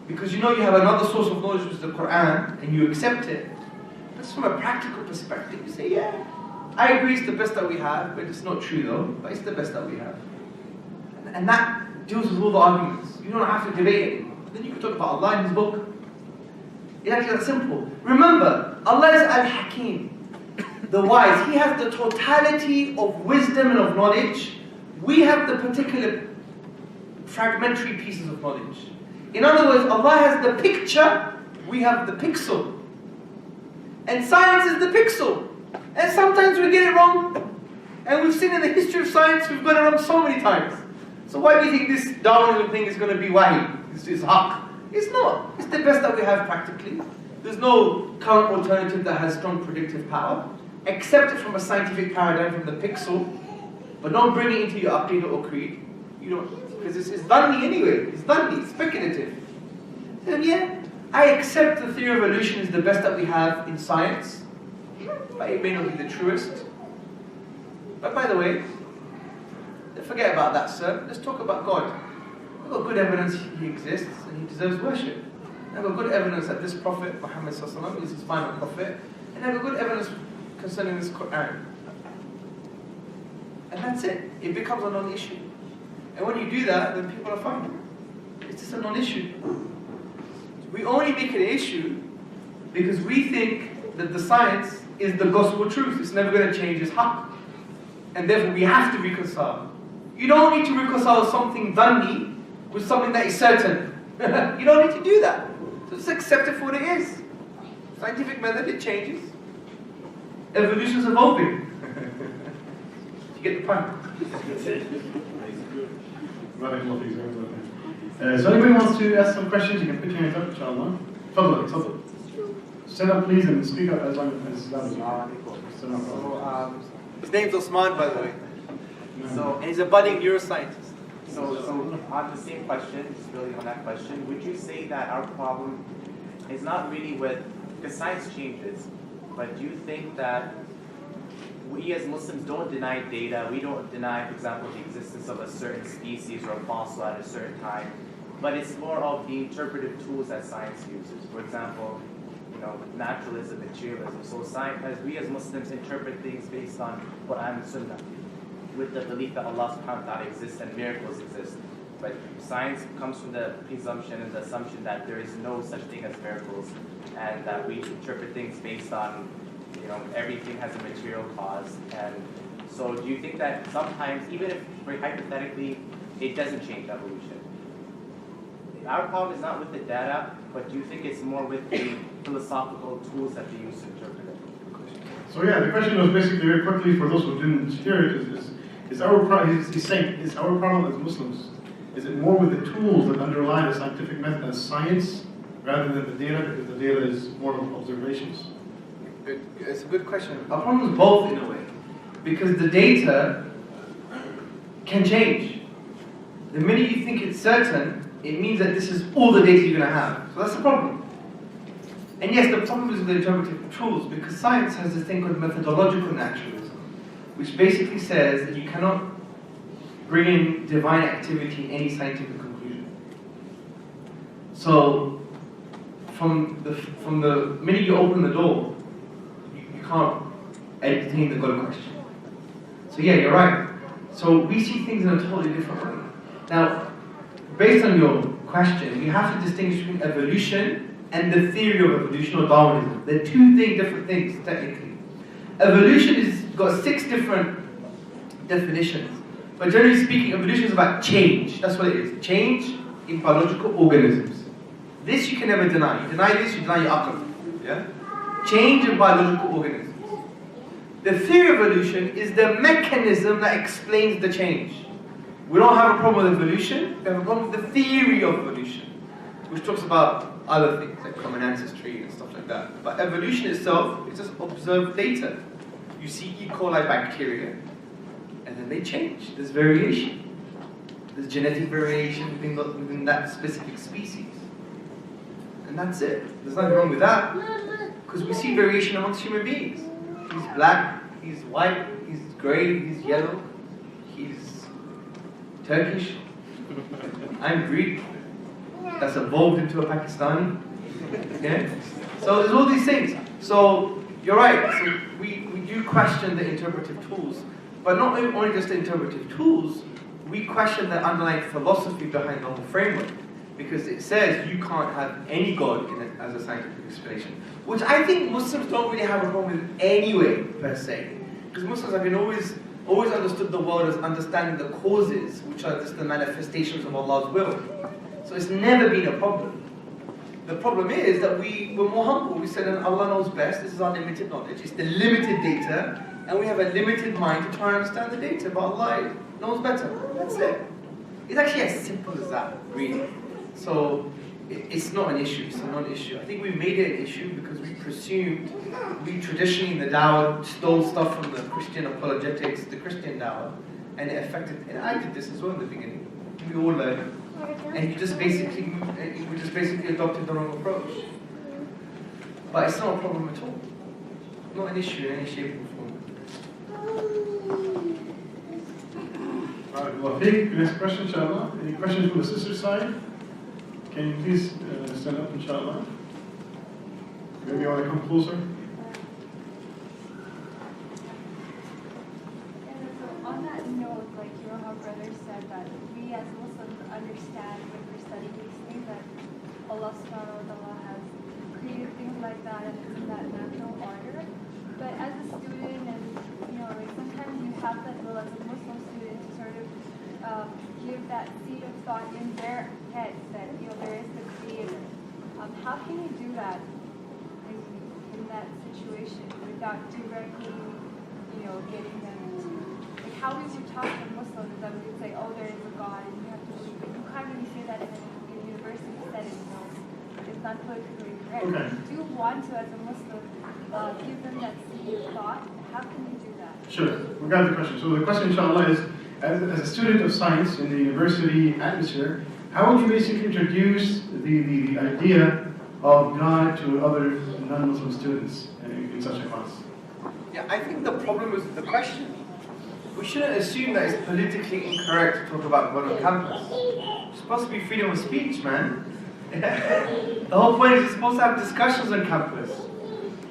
because you know you have another source of knowledge, which is the Quran, and you accept it. But from a practical perspective, you say, yeah, I agree it's the best that we have, but it's not true though, but it's the best that we have. And that deals with all the arguments. You don't have to debate it. Then you can talk about Allah in His book. It's actually that simple. Remember, Allah is Al-Hakim, the wise. He has the totality of wisdom and of knowledge. We have the particular fragmentary pieces of knowledge. In other words, Allah has the picture, we have the pixel. And science is the pixel. And sometimes we get it wrong. And we've seen in the history of science, we've got it wrong so many times. So why do you think this Darwinism thing is going to be wahi? This is haqq. It's not. It's the best that we have practically. There's no current alternative that has strong predictive power. Accept it from a scientific paradigm, from the pixel. But don't bring it into your aqidah or creed. You don't, because it's dhanni anyway. It's dhanni, it's speculative. So yeah, I accept the theory of evolution is the best that we have in science. But it may not be the truest. But by the way, forget about that, sir. Let's talk about God. We've got good evidence He exists and He deserves worship. I've got good evidence that this Prophet, Muhammad ﷺ, is His final Prophet. And I've got good evidence concerning this Quran. And that's it. It becomes a non-issue. And when you do that, then people are fine. It's just a non-issue. We only make it an issue because we think that the science is the gospel truth. It's never going to change. It's haqq. And therefore we have to reconcile. You don't need to reconcile something dhanni with something that is certain. You don't need to do that. So just accept it for what it is. Scientific method, it changes. Evolution is evolving. You get the point? So anybody wants to ask some questions, you can put your hands up, inshallah. Fadl. Stand up please and speak up as loud as you can. His name's Osman, by the way. So, and he's a budding neuroscientist. So on the same question, just building on that question, would you say that our problem is not really with, because science changes, but do you think that we as Muslims don't deny data, we don't deny, for example, the existence of a certain species or a fossil at a certain time, but it's more of the interpretive tools that science uses. For example, naturalism, materialism. So science, as we as Muslims interpret things based on Quran and Sunnah, with the belief that Allah subhanahu wa ta'ala exists and miracles exist. But science comes from the presumption and the assumption that there is no such thing as miracles, and that we interpret things based on, everything has a material cause. And so do you think that sometimes, even if very hypothetically, it doesn't change evolution? Our problem is not with the data, but do you think it's more with the philosophical tools that they use to interpret it? So yeah, the question was basically very quickly for those who didn't hear it, is our problem, he's saying, is our problem as Muslims, is it more with the tools that underlie the scientific method as science, rather than the data, because the data is more of observations? It's a good question. Our problem is both in a way, because the data can change. The minute you think it's certain, it means that this is all the data you're going to have. So that's the problem. And yes, the problem is with the interpretive tools, because science has this thing called methodological naturalism, which basically says that you cannot bring in divine activity in any scientific conclusion. So, from the minute you open the door, you can't entertain the God question. So yeah, you're right. So we see things in a totally different way. Now, based on your question, you have to distinguish between evolution and the theory of evolution or Darwinism. They're two different things, technically. Evolution has got 6 different definitions. But generally speaking, evolution is about change. That's what it is. Change in biological organisms. This you can never deny. You deny this, you deny your aql. Yeah? Change in biological organisms. The theory of evolution is the mechanism that explains the change. We don't have a problem with evolution, we have a problem with the theory of evolution, which talks about other things like common ancestry and stuff like that. But evolution itself is just observed data. You see E. coli bacteria, and then they change. There's variation. There's genetic variation within that specific species. And that's it. There's nothing wrong with that. Because we see variation amongst human beings. He's black, he's white, he's grey, he's yellow, he's Turkish. I'm Greek. That's evolved into a Pakistani. Okay? So there's all these things. So you're right. So we do question the interpretive tools. But not only just the interpretive tools, we question the underlying philosophy behind the whole framework. Because it says you can't have any God in it as a scientific explanation. Which I think Muslims don't really have a problem with anyway, per se. Because Muslims have been always understood the world as understanding the causes, which are just the manifestations of Allah's will. So it's never been a problem. The problem is that we were more humble. We said Allah knows best, this is our limited knowledge. It's the limited data, and we have a limited mind to try and understand the data, but Allah knows better. That's it. It's actually as simple as that, really. So it's not an issue, it's a non-issue. I think we made it an issue because we presumed, we traditionally in the Dawah stole stuff from the Christian apologetics, the Christian Dawah, and it affected, and I did this as well in the beginning. We all learned. And we just basically adopted the wrong approach. But it's not a problem at all. Not an issue in any shape or form. Alright, well, take the next question, inshallah. Any questions from the sister side? Can you please stand up, inshallah? Maybe you want to come closer? On that note, like how brother said that we as Muslims understand when we're studying these things that Allah subhanahu wa ta'ala has created things like that and it's in that natural order. But as a student and like sometimes you have that will as a Muslim student to sort of give that seed of thought in their heads that there is the creator. How can you do that in that situation without directly getting them into how we would talk to Muslims that we would say, oh, there is a God, and you have to believe it. You can't really say that in a university setting, it's not politically correct. Okay. If you do want to, as a Muslim, give them that seed of thought, how can you do that? Sure, we got the question. So the question, inshallah, is as a student of science in the university atmosphere, how would you basically introduce the idea of God to other non-Muslim students in such a class? Yeah, I think the problem is the question. We shouldn't assume that it's politically incorrect to talk about God on campus. It's supposed to be freedom of speech, man. The whole point is you're supposed to have discussions on campus.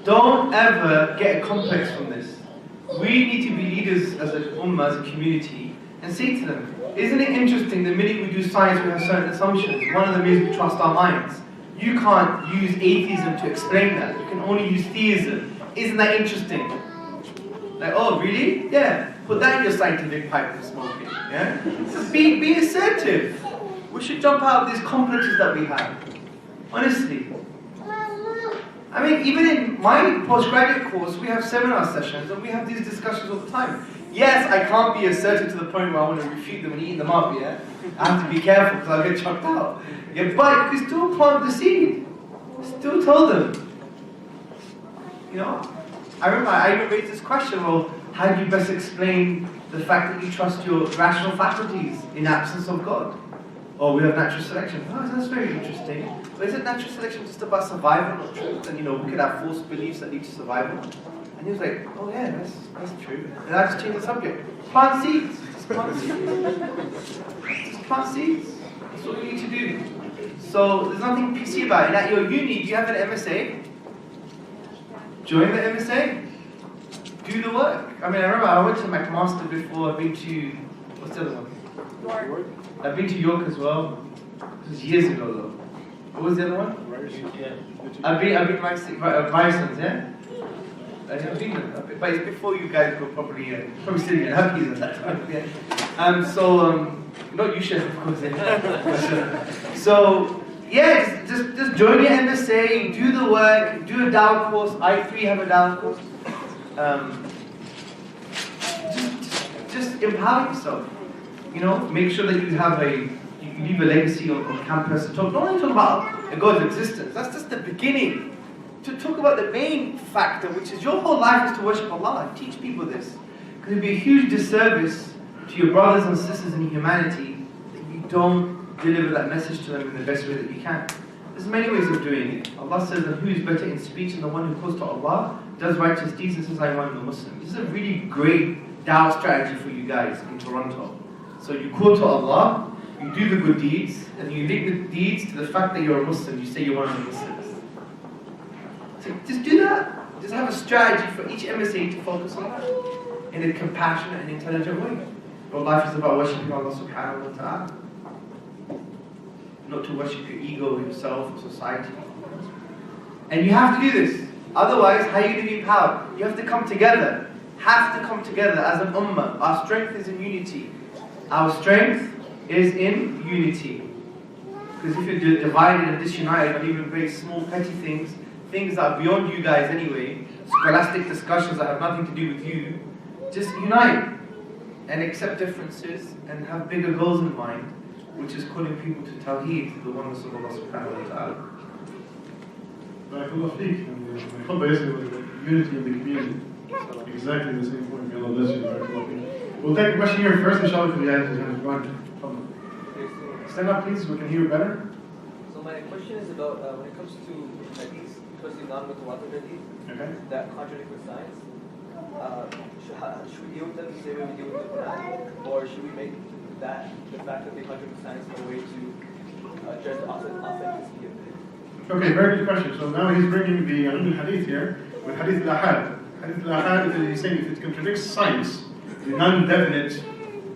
Don't ever get a complex from this. We need to be leaders as an ummah, as a community, and say to them, isn't it interesting the minute we do science we have certain assumptions? One of them is we trust our minds. You can't use atheism to explain that. You can only use theism. Isn't that interesting? Like, oh, really? Yeah. Put that in your scientific pipe and smoke it. Yeah? So be assertive. We should jump out of these complexes that we have. Honestly. I mean, even in my postgraduate course, we have seminar sessions and we have these discussions all the time. Yes, I can't be assertive to the point where I want to refute them and eat them up, yeah? I have to be careful because I'll get chucked out. Yeah, but you can still plant the seed. Still tell them. I remember I even raised this question, well, how do you best explain the fact that you trust your rational faculties in absence of God? Oh, we have natural selection. Oh, that's very interesting. But isn't natural selection just about survival, not truth? And we could have false beliefs that lead to survival. And he was like, oh yeah, that's true. And I just changed the subject. Plant seeds. Just plant seeds. Just plant seeds. That's all you need to do. So there's nothing PC about it. And at your uni, do you have an MSA? Join the MSA. Do the work. I mean, I remember I went to McMaster before. I've been to, what's the other one? York. I've been to York as well. This was years ago though. What was the other one? I've been Bisons, yeah? I've been there, but it's before you guys go probably still get happy at that time. Yeah. Not you, Chef, of course. So, yeah, just join your MSA, do the work, do a dawah course. I3 have a dawah course. Just empower yourself. You know, make sure that you leave a legacy on campus. Don't only talk about a God's existence. That's just the beginning. To talk about the main factor, which is your whole life is to worship Allah. Teach people this. Because it would be a huge disservice to your brothers and sisters in humanity that you don't deliver that message to them in the best way that you can. There's many ways of doing it. Allah says that who is better in speech than the one who calls to Allah, does righteous deeds and says I am a Muslim. This is a really great dawah strategy for you guys in Toronto. So you call to Allah, you do the good deeds, and you link the deeds to the fact that you're a Muslim. You say you're one of the Muslims. So just do that. Just have a strategy for each MSA to focus on that in a compassionate and intelligent way. But life is about worshipping Allah subhanahu wa ta'ala. Not to worship your ego, yourself, or society. And you have to do this. Otherwise, how are you going to be empowered? You have to come together. Have to come together as an ummah. Our strength is in unity. Our strength is in unity. Because if you're divided and disunited on even very small petty things that are beyond you guys anyway, scholastic discussions that have nothing to do with you, just unite and accept differences and have bigger goals in mind, which is calling people to Tawheed, to the oneness of Allah subhanahu wa ta'ala. Barakallah feek. Khutbah yesterday was unity in the community. Exactly the same point. May Allah bless you. Barakallah feek. We'll take a question here first, inshallah, for the ayat. Stand up, please, so we can hear you better. So my question is about when it comes to hadith, especially non-mutawatir hadith, that contradict with science. Should we deal with them the same way we deal with the Quran, or should we make that the fact that they contradict with science a way to judge the authenticity of it? Okay, very good question. So now he's bringing the hadith here with hadith al-ahad. Hadith al-ahad, he's saying if it contradicts science, the non-definite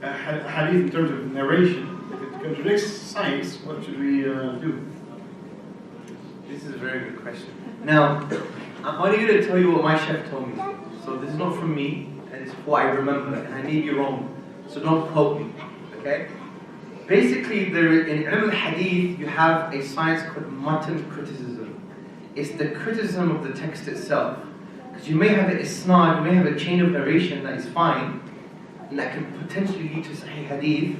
hadith in terms of narration, if it contradicts science, what should we do? This is a very good question. Now, I'm only going to tell you what my chef told me. So this is not from me, and it's what I remember, and I may be wrong. So don't quote me, okay? Basically, in ilm al-hadith, you have a science called matan criticism. It's the criticism of the text itself. Because you may have an isnad, you may have a chain of narration that is fine, and that can potentially lead to sahih hadith,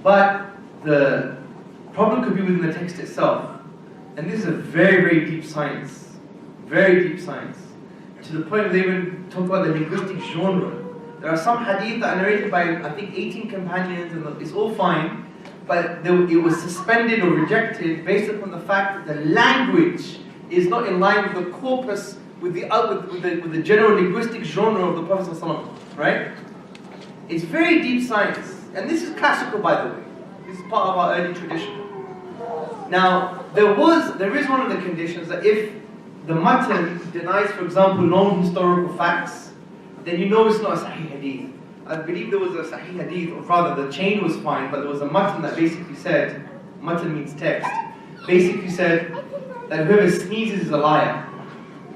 but the problem could be within the text itself. And this is a very, very deep science. Very deep science. To the point where they even talk about the linguistic genre. There are some hadith that are narrated by, I think, 18 companions, and it's all fine, but it was suspended or rejected based upon the fact that the language is not in line with the corpus, with the general linguistic genre of the Prophet ﷺ, right? It's very deep science, and this is classical, by the way. This is part of our early tradition. Now, there is one of the conditions that if the matan denies, for example, known historical facts, then you know it's not a sahih hadith. I believe there was a sahih hadith, or rather the chain was fine, but there was a matan that basically said, matan means text, basically said that whoever sneezes is a liar.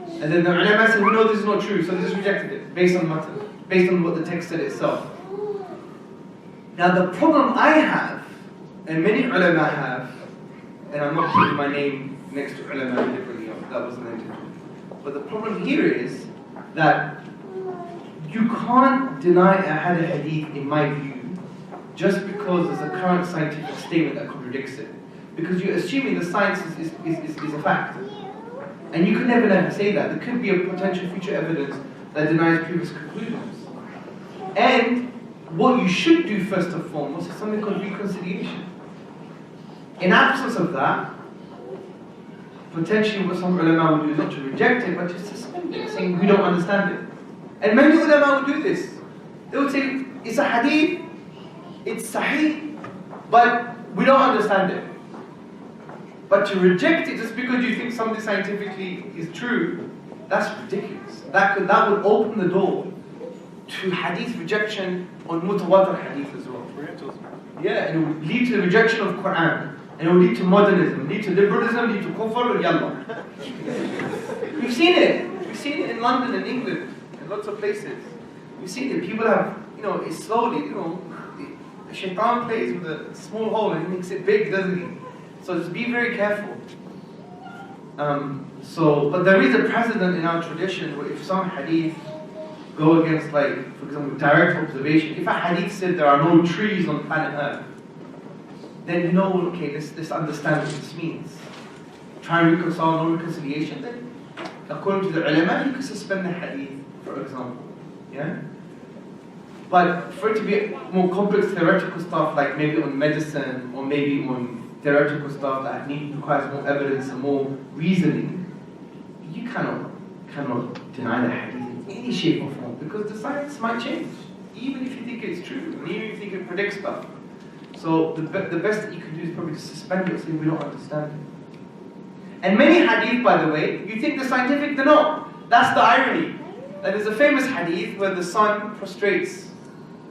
And then the ulama said, we know this is not true, so they just rejected it, based on matan, based on what the text said itself. Now the problem I have, and many ulama have, and I'm not putting my name next to ulama deliberately, that wasn't the intention. But the problem here is that you can't deny a hadith, in my view, just because there's a current scientific statement that contradicts it. Because you're assuming the science is a fact. And you could never say that. There could be a potential future evidence that denies previous conclusions. And what you should do first and foremost is something called reconciliation. In absence of that, potentially what some ulama would do is not to reject it, but to suspend it, saying we don't understand it. And many ulama would do this. They would say, it's a hadith, it's sahih, but we don't understand it. But to reject it just because you think something scientifically is true, that's ridiculous. That would open the door to hadith rejection on mutawatir hadith as well. Yeah, and it would lead to the rejection of Quran. And it will lead to modernism, lead to liberalism, lead to kufr, yallah. We've seen it. We've seen it in London and England, in lots of places. We've seen it. People have, it's slowly, the shaitan plays with a small hole and he makes it big, doesn't he? So just be very careful. But there is a precedent in our tradition where if some hadith go against, like, for example, direct observation, if a hadith said there are no trees on planet Earth, then okay, let's understand what this means. Try and reconcile, no reconciliation, then according to the ulama, you can suspend the hadith, for example. Yeah? But for it to be more complex theoretical stuff, like maybe on medicine, or maybe on theoretical stuff that requires more evidence and more reasoning, you cannot deny the hadith in any shape or form, because the science might change, even if you think it's true, and even if you think it predicts stuff. So the best that you can do is probably to suspend it, saying we don't understand it. And many hadith, by the way, you think they're scientific, they're not. That's the irony. That there's a famous hadith where the sun prostrates.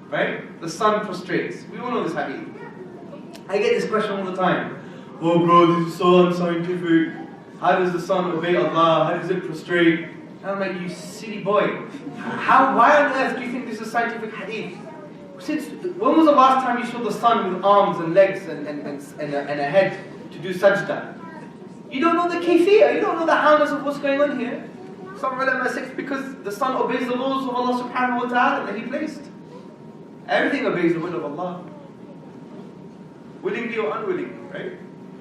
Right? The sun prostrates. We all know this hadith. I get this question all the time. Oh bro, this is so unscientific. How does the sun obey Allah? How does it prostrate? And I'm like, you silly boy. Why on earth do you think this is scientific hadith? When was the last time you saw the sun with arms and legs and a head to do sajda? You don't know the kayfiyah, you don't know the howness of what's going on here. Some ulama say it's because the sun obeys the laws of Allah subhanahu wa ta'ala that He placed. Everything obeys the will of Allah. Willingly or unwillingly, right?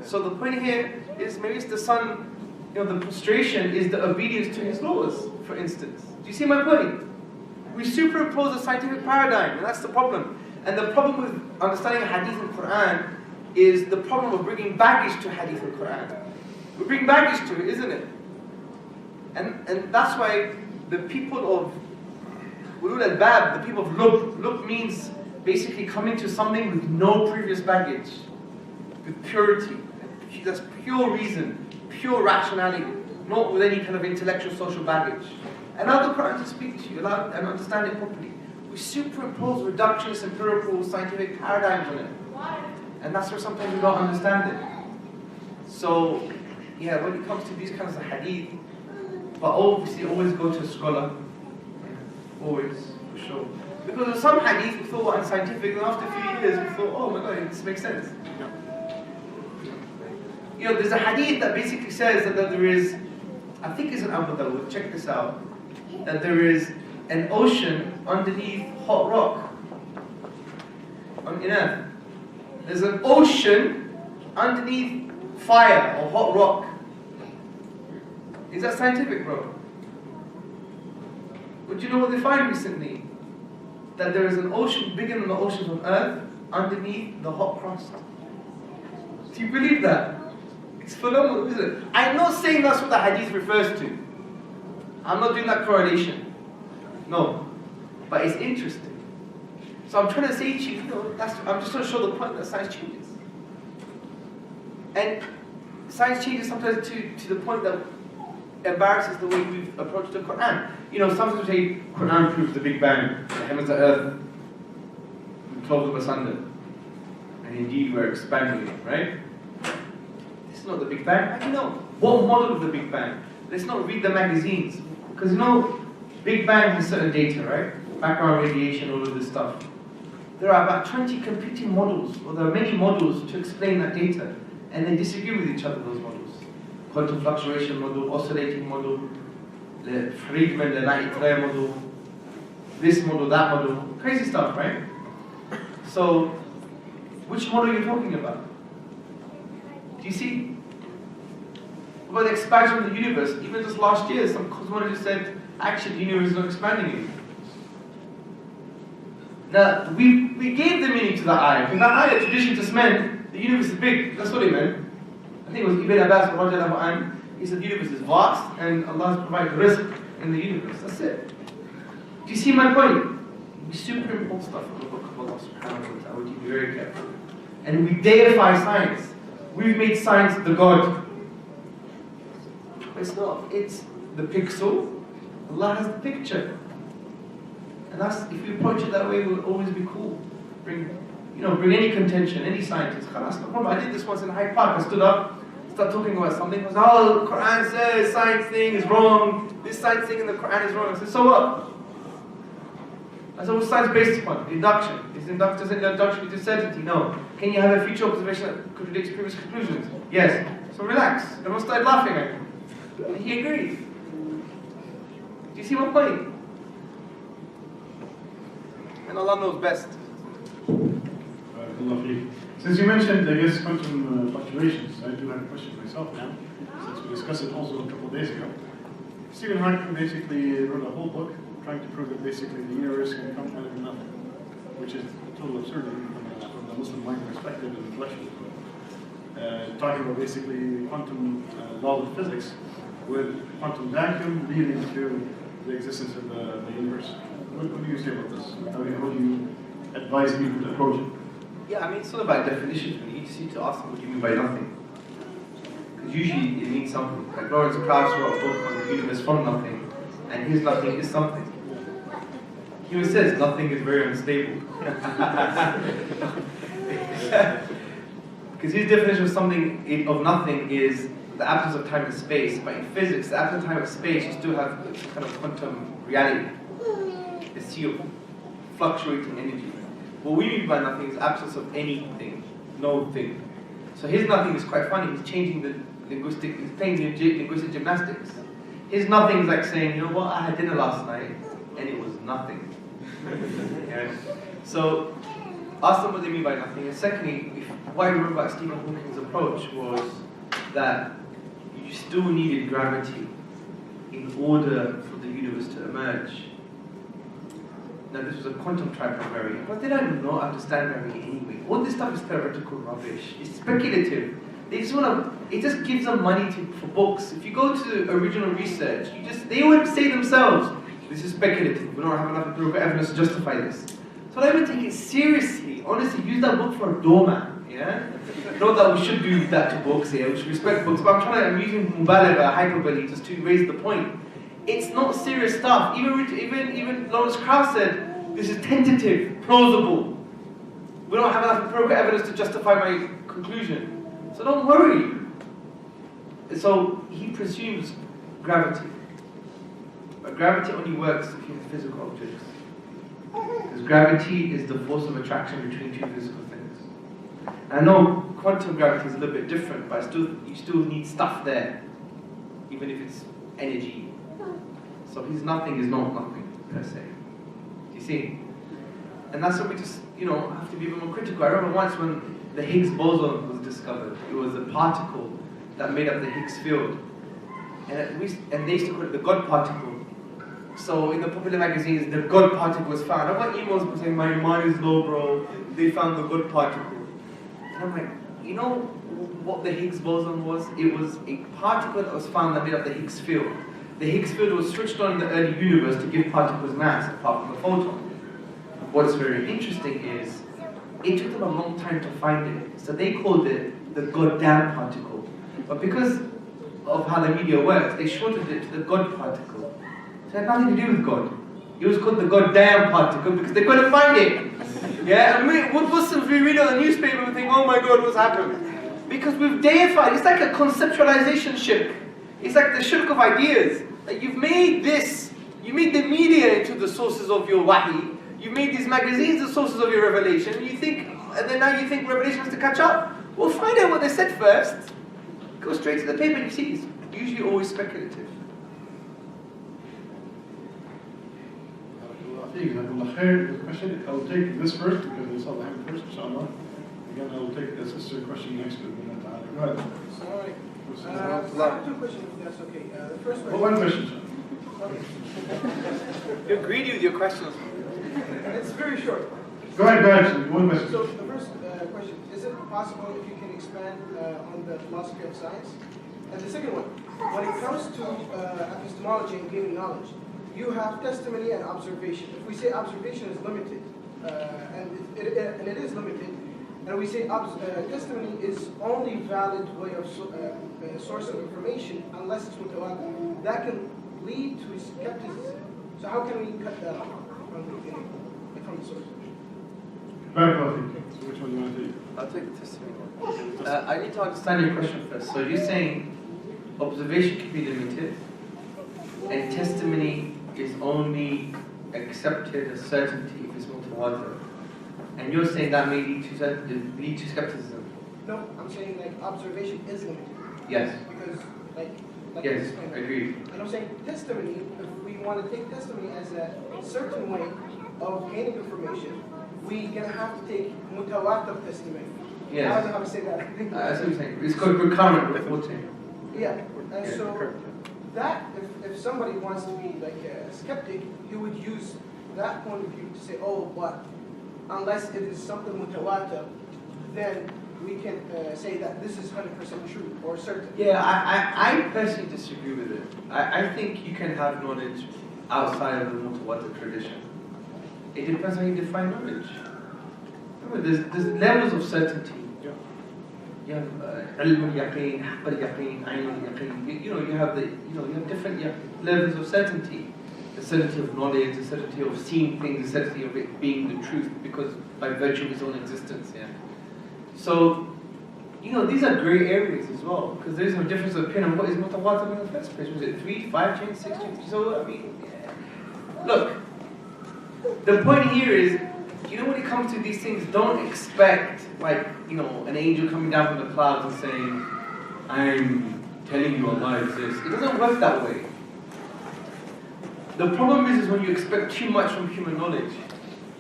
So the point here is maybe it's the sun, the prostration is the obedience to His laws, for instance. Do you see my point? We superimpose a scientific paradigm, and that's the problem. And the problem with understanding hadith and Quran is the problem of bringing baggage to hadith and Quran. We bring baggage to it, isn't it? And that's why the people of ulul albab, the people of lub means basically coming to something with no previous baggage, with purity. That's pure reason, pure rationality, not with any kind of intellectual social baggage. Allow the Quran to speak to you, allow and understand it properly. We superimpose reductionist, empirical, scientific paradigms on it. And that's where sometimes we don't understand it. So, when it comes to these kinds of hadith, but obviously always go to a scholar. Always, for sure. Because of some hadith we thought were unscientific, and after a few years we thought, oh my god, this makes sense. There's a hadith that basically says that there is, I think it's an Abu Dawud, check this out, that there is an ocean underneath hot rock on Earth. There's an ocean underneath fire or hot rock. Is that scientific, bro? But you know what they find recently? That there is an ocean bigger than the oceans on Earth underneath the hot crust. Do you believe that? It's phenomenal, isn't it? I'm not saying that's what the hadith refers to. I'm not doing that correlation. No. But it's interesting. So I'm trying to say to you, I'm just trying to show the point that science changes. And science changes sometimes to the point that embarrasses the way we've approached the Quran. Sometimes we say Quran proves the Big Bang, the heavens and earth, we close them asunder. And indeed we're expanding it, right? This is not the Big Bang. How do you know? What model of the Big Bang? Let's not read the magazines. Because Big Bang has certain data, right? Background radiation, all of this stuff. There are about 20 competing models, or there are many models to explain that data. And they disagree with each other, those models. Quantum fluctuation model, oscillating model, the Friedman, the Night-Claire model, this model, that model. Crazy stuff, right? So, which model are you talking about? Do you see? About the expansion of the universe. Even just last year, some cosmologists said, actually, the universe is not expanding anymore. Now, we gave the meaning to that ayah. In that ayah, tradition just meant the universe is big. That's what it meant. I think it was Ibn Abbas radiallahu anhu. He said the universe is vast and Allah has provided rizq in the universe. That's it. Do you see my point? We superimpose stuff on the book of Allah subhanahu wa ta'ala. We need to be very careful. And we deify science. We've made science the God. It's not. It's the pixel. Allah has the picture. And that's, if we approach it that way, we'll always be cool. Bring, bring any contention, any scientist. Khalas, no problem. I did this once in Hyde Park. I stood up, started talking about something. I was, oh, the Quran says science thing is wrong. This science thing in the Quran is wrong. I said, so what? I said, what's science based upon? Induction. Does induction lead to certainty? No. Can you have a future observation that contradicts previous conclusions? Yes. So relax. Everyone started laughing at him. And he agreed. Do you see my point? And Allah knows best. Since you mentioned, I guess, quantum fluctuations, I do have a question myself now, since we discussed it also a couple of days ago. Stephen Hawking basically wrote a whole book trying to prove that basically the universe can come out of nothing, which is a total absurdity from the Muslim mind perspective and intellectual. Talking about basically quantum laws of physics with quantum vacuum leading to the existence of the universe. What do you say about this? How do you advise people to approach it? Yeah, I mean, it's not about definitions. You just need to ask them what do you mean by nothing. Because usually it means something. Like Lawrence Krauss wrote a book on the universe from nothing, and his nothing is something. He always says nothing is very unstable. Because his definition of something, of nothing, is the absence of time and space. But in physics, the absence of time and space, you still have some kind of quantum reality. A sea of fluctuating energy. What we mean by nothing is absence of anything, no thing. So his nothing is quite funny. He's changing the linguistic, he's playing linguistic gymnastics. His nothing is like saying, you know what, I had dinner last night and it was nothing. Yeah. So ask them what they mean by nothing. And secondly, what I remember about Stephen Hawking's approach was that you still needed gravity in order for the universe to emerge. Now this was a quantum type of gravity, but they don't not understand gravity anyway. All this stuff is theoretical rubbish. It's speculative. They just it just gives them money for books. If you go to original research, they would say themselves, this is speculative. We don't have enough empirical evidence to justify this. So I don't even take it seriously. Honestly, use that book for a doormat. Yeah? Not that we should do that to books here. We should respect books, but I'm using mubalagha, hyperbole, just to raise the point. It's not serious stuff. Even Lawrence Krauss said, this is tentative, plausible. We don't have enough empirical evidence to justify my conclusion. So don't worry. So he presumes gravity. But gravity only works if you have physical objects. Because gravity is the force of attraction between two physical things. And I know quantum gravity is a little bit different, but you still need stuff there, even if it's energy. So his nothing is not nothing, per se. Do you see? And that's what we just, have to be a bit more critical. I remember once when the Higgs boson was discovered, it was a particle that made up the Higgs field. And they used to call it the God particle. So in the popular magazines, the God particle was found. I got emails saying, my iman is low, bro. They found the God particle. And I'm like, you know what the Higgs boson was? It was a particle that was found that made up the Higgs field. The Higgs field was switched on in the early universe to give particles mass, apart from the photon. What's very interesting is, it took them a long time to find it. So they called it the goddamn particle. But because of how the media works, they shortened it to the God particle. So it had nothing to do with God. It was called the goddamn particle because they couldn't find it. Yeah, and what Muslims, we read on the newspaper and think, oh my God, what's happened? Because we've deified, it's like a conceptualization shirk. It's like the shirk of ideas. Like you've made this, you made the media into the sources of your wahi. You made these magazines the sources of your revelation. And then now you think revelation has to catch up? Well, find out what they said first. Go straight to the paper and you see it's usually always speculative. The question, I will take this first because we saw the hand first, inshallah. Again, I will take the sister question next. Go ahead. Sorry. I have two questions, if that's okay. The first question. One question, You're greedy with your questions. It's very short. Go ahead. One question. So the first question, is it possible if you can expand on the philosophy of science? And the second one, when it comes to epistemology and gaining knowledge, you have testimony and observation. If we say observation is limited, and it is limited, and we say testimony is only valid way of source of information unless it's mutawatir, that can lead to skepticism. So how can we cut that off from the source? Barakallahu feek. So which one do you want to take? I'll take the testimony. I need to understand your question first. So you're saying observation can be limited, and testimony is only accepted as certainty if it's mutawatir. And you're saying that may lead to skepticism. No, I'm saying like observation is limited. Yes. Because like Yes, I explained. agreed. And I'm saying testimony, if we want to take testimony as a certain way of gaining information, we're gonna have to take mutawatir testimony. Yes. I don't know how to say that. That's what I'm saying. It's called recurrent reporting. Yeah, and Yeah, so correct. that if somebody wants to be like a skeptic, he would use that point of view to say, oh, but unless it is something mutawatir, then we can say that this is 100% true or certain. Yeah, I personally disagree with it. I think you can have knowledge outside of the mutawatir tradition. It depends how you define knowledge. Remember, there's levels of certainty. Yeah. You have ilm al-yaqeen, haqq al-yaqeen, ayn al-yaqeen. You have different levels of certainty. The certainty of knowledge, the certainty of seeing things, the certainty of it being the truth because by virtue of its own existence. Yeah. So, these are grey areas as well because there is no difference of opinion on what is mutawatir in the first place. Was it 3, 5 chains, 6 chains? So, look, the point here is, when it comes to these things, don't expect, an angel coming down from the clouds and saying, I'm telling you Allah exists. It doesn't work that way. The problem is when you expect too much from human knowledge.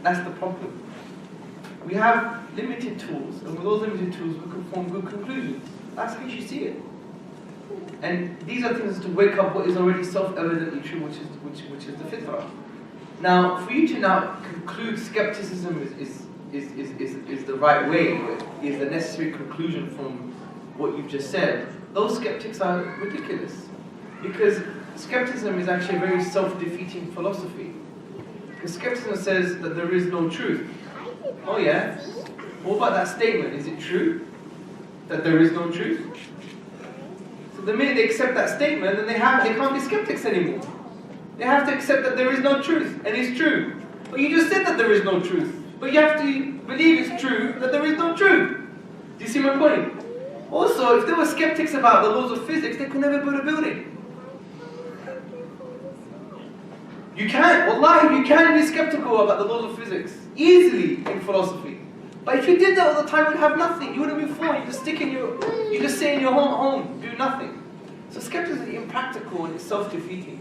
That's the problem. We have limited tools, and with those limited tools, we can form good conclusions. That's how you should see it. And these are things to wake up what is already self-evidently true, which is the fitrah. Now, for you to now conclude skepticism is the right way, is the necessary conclusion from what you've just said, those skeptics are ridiculous. Because skepticism is actually a very self-defeating philosophy. Because skepticism says that there is no truth. Oh yeah? What about that statement? Is it true that there is no truth? So the minute they accept that statement, then they can't be skeptics anymore. They have to accept that there is no truth, and it's true. But you just said that there is no truth. But you have to believe it's true that there is no truth. Do you see my point? Also, if there were skeptics about the laws of physics, they could never build a building. You can be skeptical about the laws of physics, easily in philosophy. But if you did that all the time, you'd have nothing. You wouldn't move forward. You just stay in your home, do nothing. So skepticism is impractical and it's self-defeating.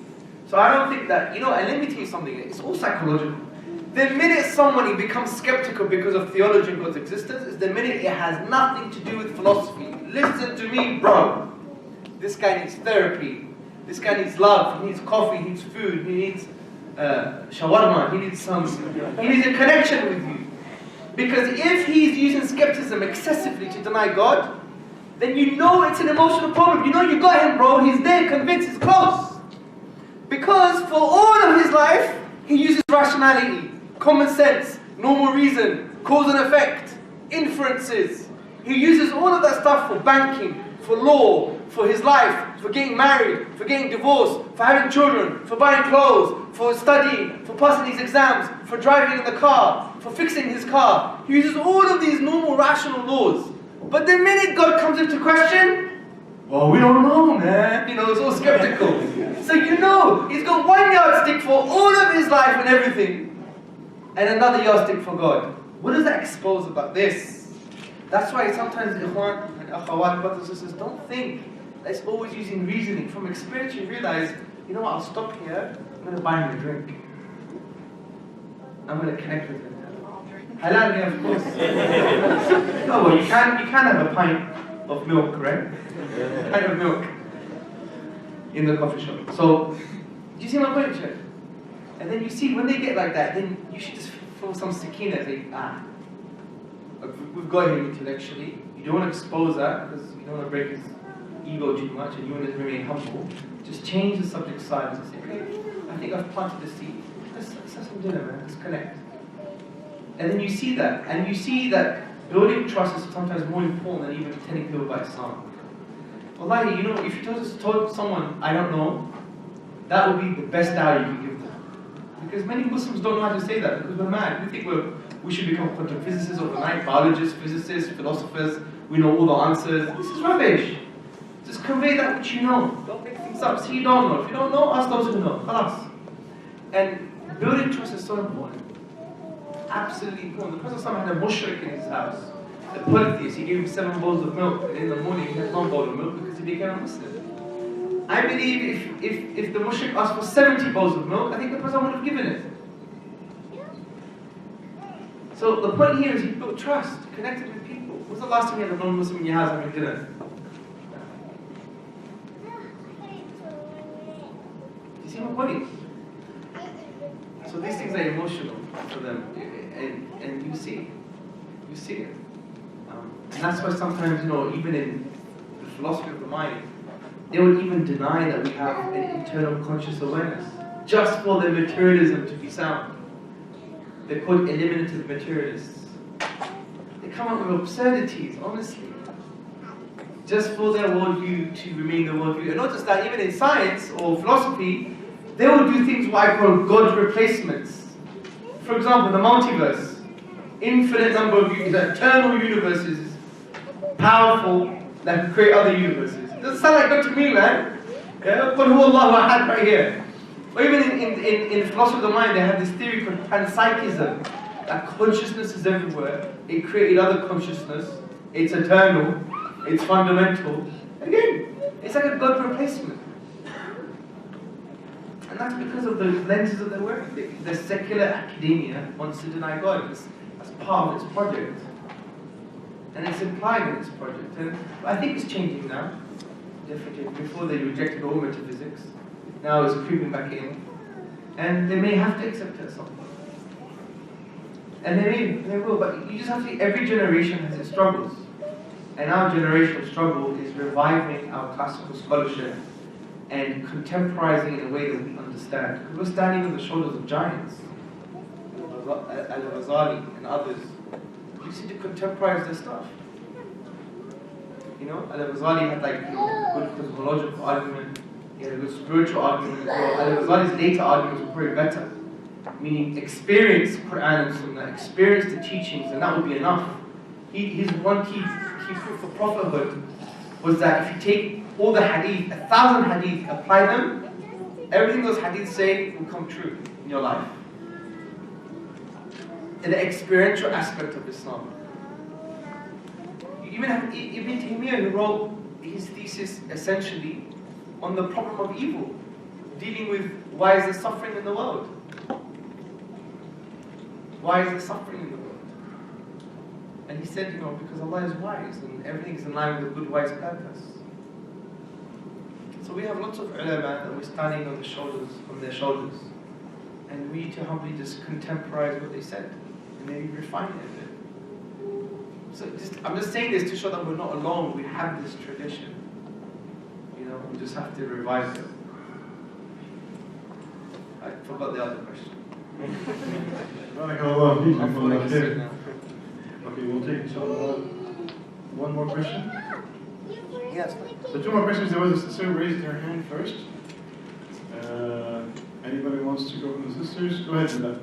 So I don't think that, and let me tell you something, it's all psychological. The minute somebody becomes skeptical because of theology and God's existence is the minute it has nothing to do with philosophy. Listen to me, bro. This guy needs therapy. This guy needs love. He needs coffee. He needs food. He needs shawarma. He needs a connection with you. Because if he's using skepticism excessively to deny God, then it's an emotional problem. You got him, bro. He's there, convinced, he's close. Because for all of his life, he uses rationality, common sense, normal reason, cause and effect, inferences. He uses all of that stuff for banking, for law, for his life, for getting married, for getting divorced, for having children, for buying clothes, for studying, for passing his exams, for driving in the car, for fixing his car. He uses all of these normal rational laws. But the minute God comes into question, well, we don't know, man. It's all skeptical. So he's got one yardstick for all of his life and everything, and another yardstick for God. What does that expose about this? That's why sometimes ikhwan and akhawat, brothers and sisters, don't think that it's always using reasoning. From experience, you realize, I'll stop here. I'm going to buy him a drink. I'm going to connect with him. Halal, yeah, of course. No, well, you can have a pint of milk, right? Kind of milk in the coffee shop. So, do you see my point, Sheikh? And then you see, when they get like that, then you should just throw some sakina, say, we've got him intellectually. You don't want to expose that, because you don't want to break his ego too much, and you want to remain humble. Just change the subject side and say, okay, I think I've planted the seed. Let's have some dinner, man. Let's connect. And then you see that, and you see that building trust is sometimes more important than even telling people about Islam. Wallahi, if you told someone, I don't know, that would be the best da'wah you can give them. Because many Muslims don't know how to say that, because we're mad. We think we're we should become quantum physicists overnight, biologists, physicists, philosophers, we know all the answers. This is rubbish. Just convey that which you know. Don't make things up. See, you don't know. If you don't know, ask those who know. Khalas. And building trust is so important. Absolutely important. The Prophet ﷺ had a mushrik in his house. A polytheist. He gave him 7 bowls of milk. And in the morning, he had 1 bowl of milk because he became a Muslim. I believe if the mushrik asked for 70 bowls of milk, I think the Prophet would have given it. So the point here is he built trust, connected with people. When's the last time you had a non-Muslim in your house having dinner? Do you see my point? So these things are emotional for them, and you see it. And that's why sometimes, even in the philosophy of the mind, they would even deny that we have an internal conscious awareness, just for their materialism to be sound. They're called eliminative materialists. They come up with absurdities, honestly, just for their worldview to remain the worldview. And not just that, even in science or philosophy, they will do things what I call God replacements. For example, the multiverse, infinite number of eternal universes, powerful, that can create other universes. Doesn't sound like God to me, man. Yeah? Qul huwa Allahu ahad right here. Or even in philosophy of the mind, they have this theory called panpsychism, that consciousness is everywhere. It created other consciousness. It's eternal. It's fundamental. Again, it's like a God replacement. And that's because of the lenses of their work. The secular academia wants to deny God. That's part of its project. And it's implied in its project. And I think it's changing now. Definitely. Before they rejected all metaphysics. Now it's creeping back in. And they may have to accept it at some point. And they will, but you just have to, every generation has its struggles. And our generational struggle is reviving our classical scholarship and contemporizing in a way that we understand. Because we're standing on the shoulders of giants. Al-Ghazali and others. You just need to contemporize their stuff. Al-Ghazali had good cosmological argument. He had a good spiritual argument as well. Al-Ghazali's later arguments were probably better. Meaning experience Quran and Sunnah, experience the teachings, and that would be enough. His one key proof for prophethood was that if you take all the hadith, 1,000 hadith, apply them, everything those hadiths say will come true in your life. In the experiential aspect of Islam. You even have Ibn Taymiyyah, who wrote his thesis essentially on the problem of evil, dealing with why is there suffering in the world? Why is there suffering in the world? And he said, because Allah is wise and everything is in line with a good, wise purpose. So we have lots of ulama that we're standing on their shoulders. And we need to humbly just contemporize what they said and maybe refine it a bit. So I'm just saying this to show that we're not alone. We have this tradition. We just have to revive it. I forgot the other question. Okay, we'll take one more question. Yes. So 2 more questions. There was a sister who raised her hand first. Anybody wants to go from the sisters? Go ahead, Linda.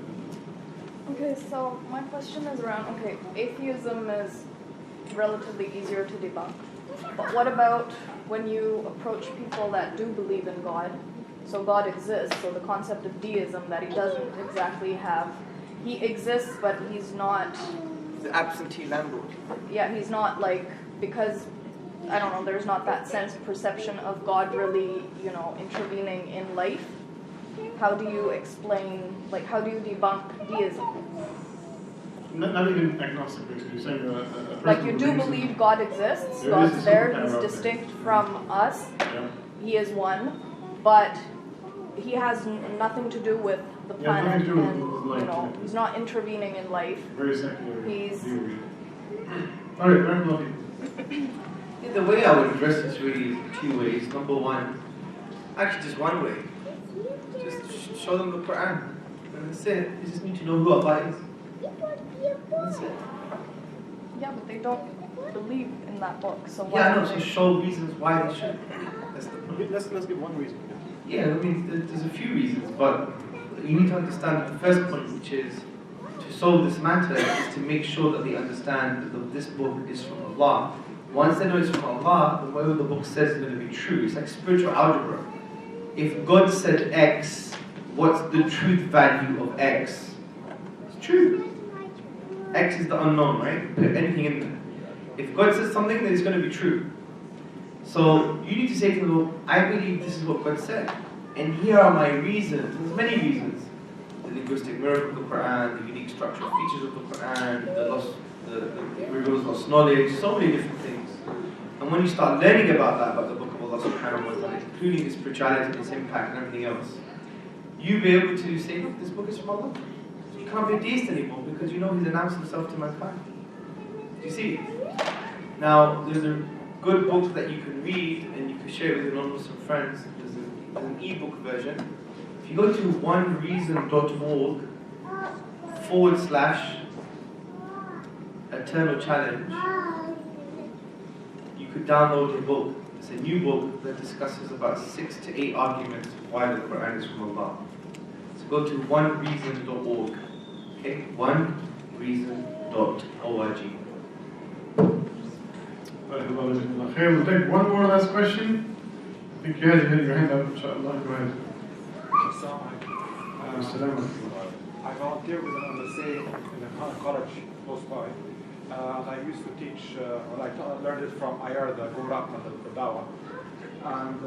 Okay, so my question is around, atheism is relatively easier to debunk. But what about when you approach people that do believe in God? So God exists, so the concept of deism that he doesn't exactly have. He exists, but he's not... The absentee landlord. Yeah, he's not because, I don't know, there's not that sense of perception of God really, intervening in life. How do you explain, how do you debunk deism? Not even agnostic, basically. You're saying you do believe God exists, God's there, he's distinct from us, he is one, but he has nothing to do with the planet, and he's not intervening in life. Very secular. He's... Alright, very lovely. The way I would address this really is 2 ways. Number one, actually just one way. Just show them the Quran. And that's it. They just need to know who Allah is. That's it. Yeah, but they don't believe in that book, so why? Yeah, no, so show reasons why they should. That's the point. Let's give one reason. Yeah, there's a few reasons, but you need to understand the first point, which is to solve this matter is to make sure that they understand that this book is from Allah. Once they know it's from Allah, then whatever the book says is going to be true. It's like spiritual algebra. If God said X, what's the truth value of X? It's true. X is the unknown, right? Put anything in there. If God says something, then it's going to be true. So you need to say to them, I believe this is what God said. And here are my reasons. There's many reasons. The linguistic miracle of the Quran, the unique structural features of the Quran, the reveals lost knowledge, so many different things. And when you start learning about that, about the book of Allah subhanahu wa ta'ala, including its spirituality, its impact and everything else, you'll be able to say, look, this book is from Allah. You can't be a deist anymore because you know He's announced Himself to mankind. Do you see? Now, there's a good book that you can read and you can share it with your non-Muslim friends. There's an e-book version. If you go to onereason.org/Eternal Challenge, you could download the book. It's a new book that discusses about 6 to 8 arguments why the Quran is from Allah. So go to onereason.org. Okay, onereason.org. We'll take one more last question. I think you had your hand up, inshallah. Go ahead. I volunteer with an MSA in a college close by. And I used to teach, I learned it from IR, the Gurab method of the Dawah. And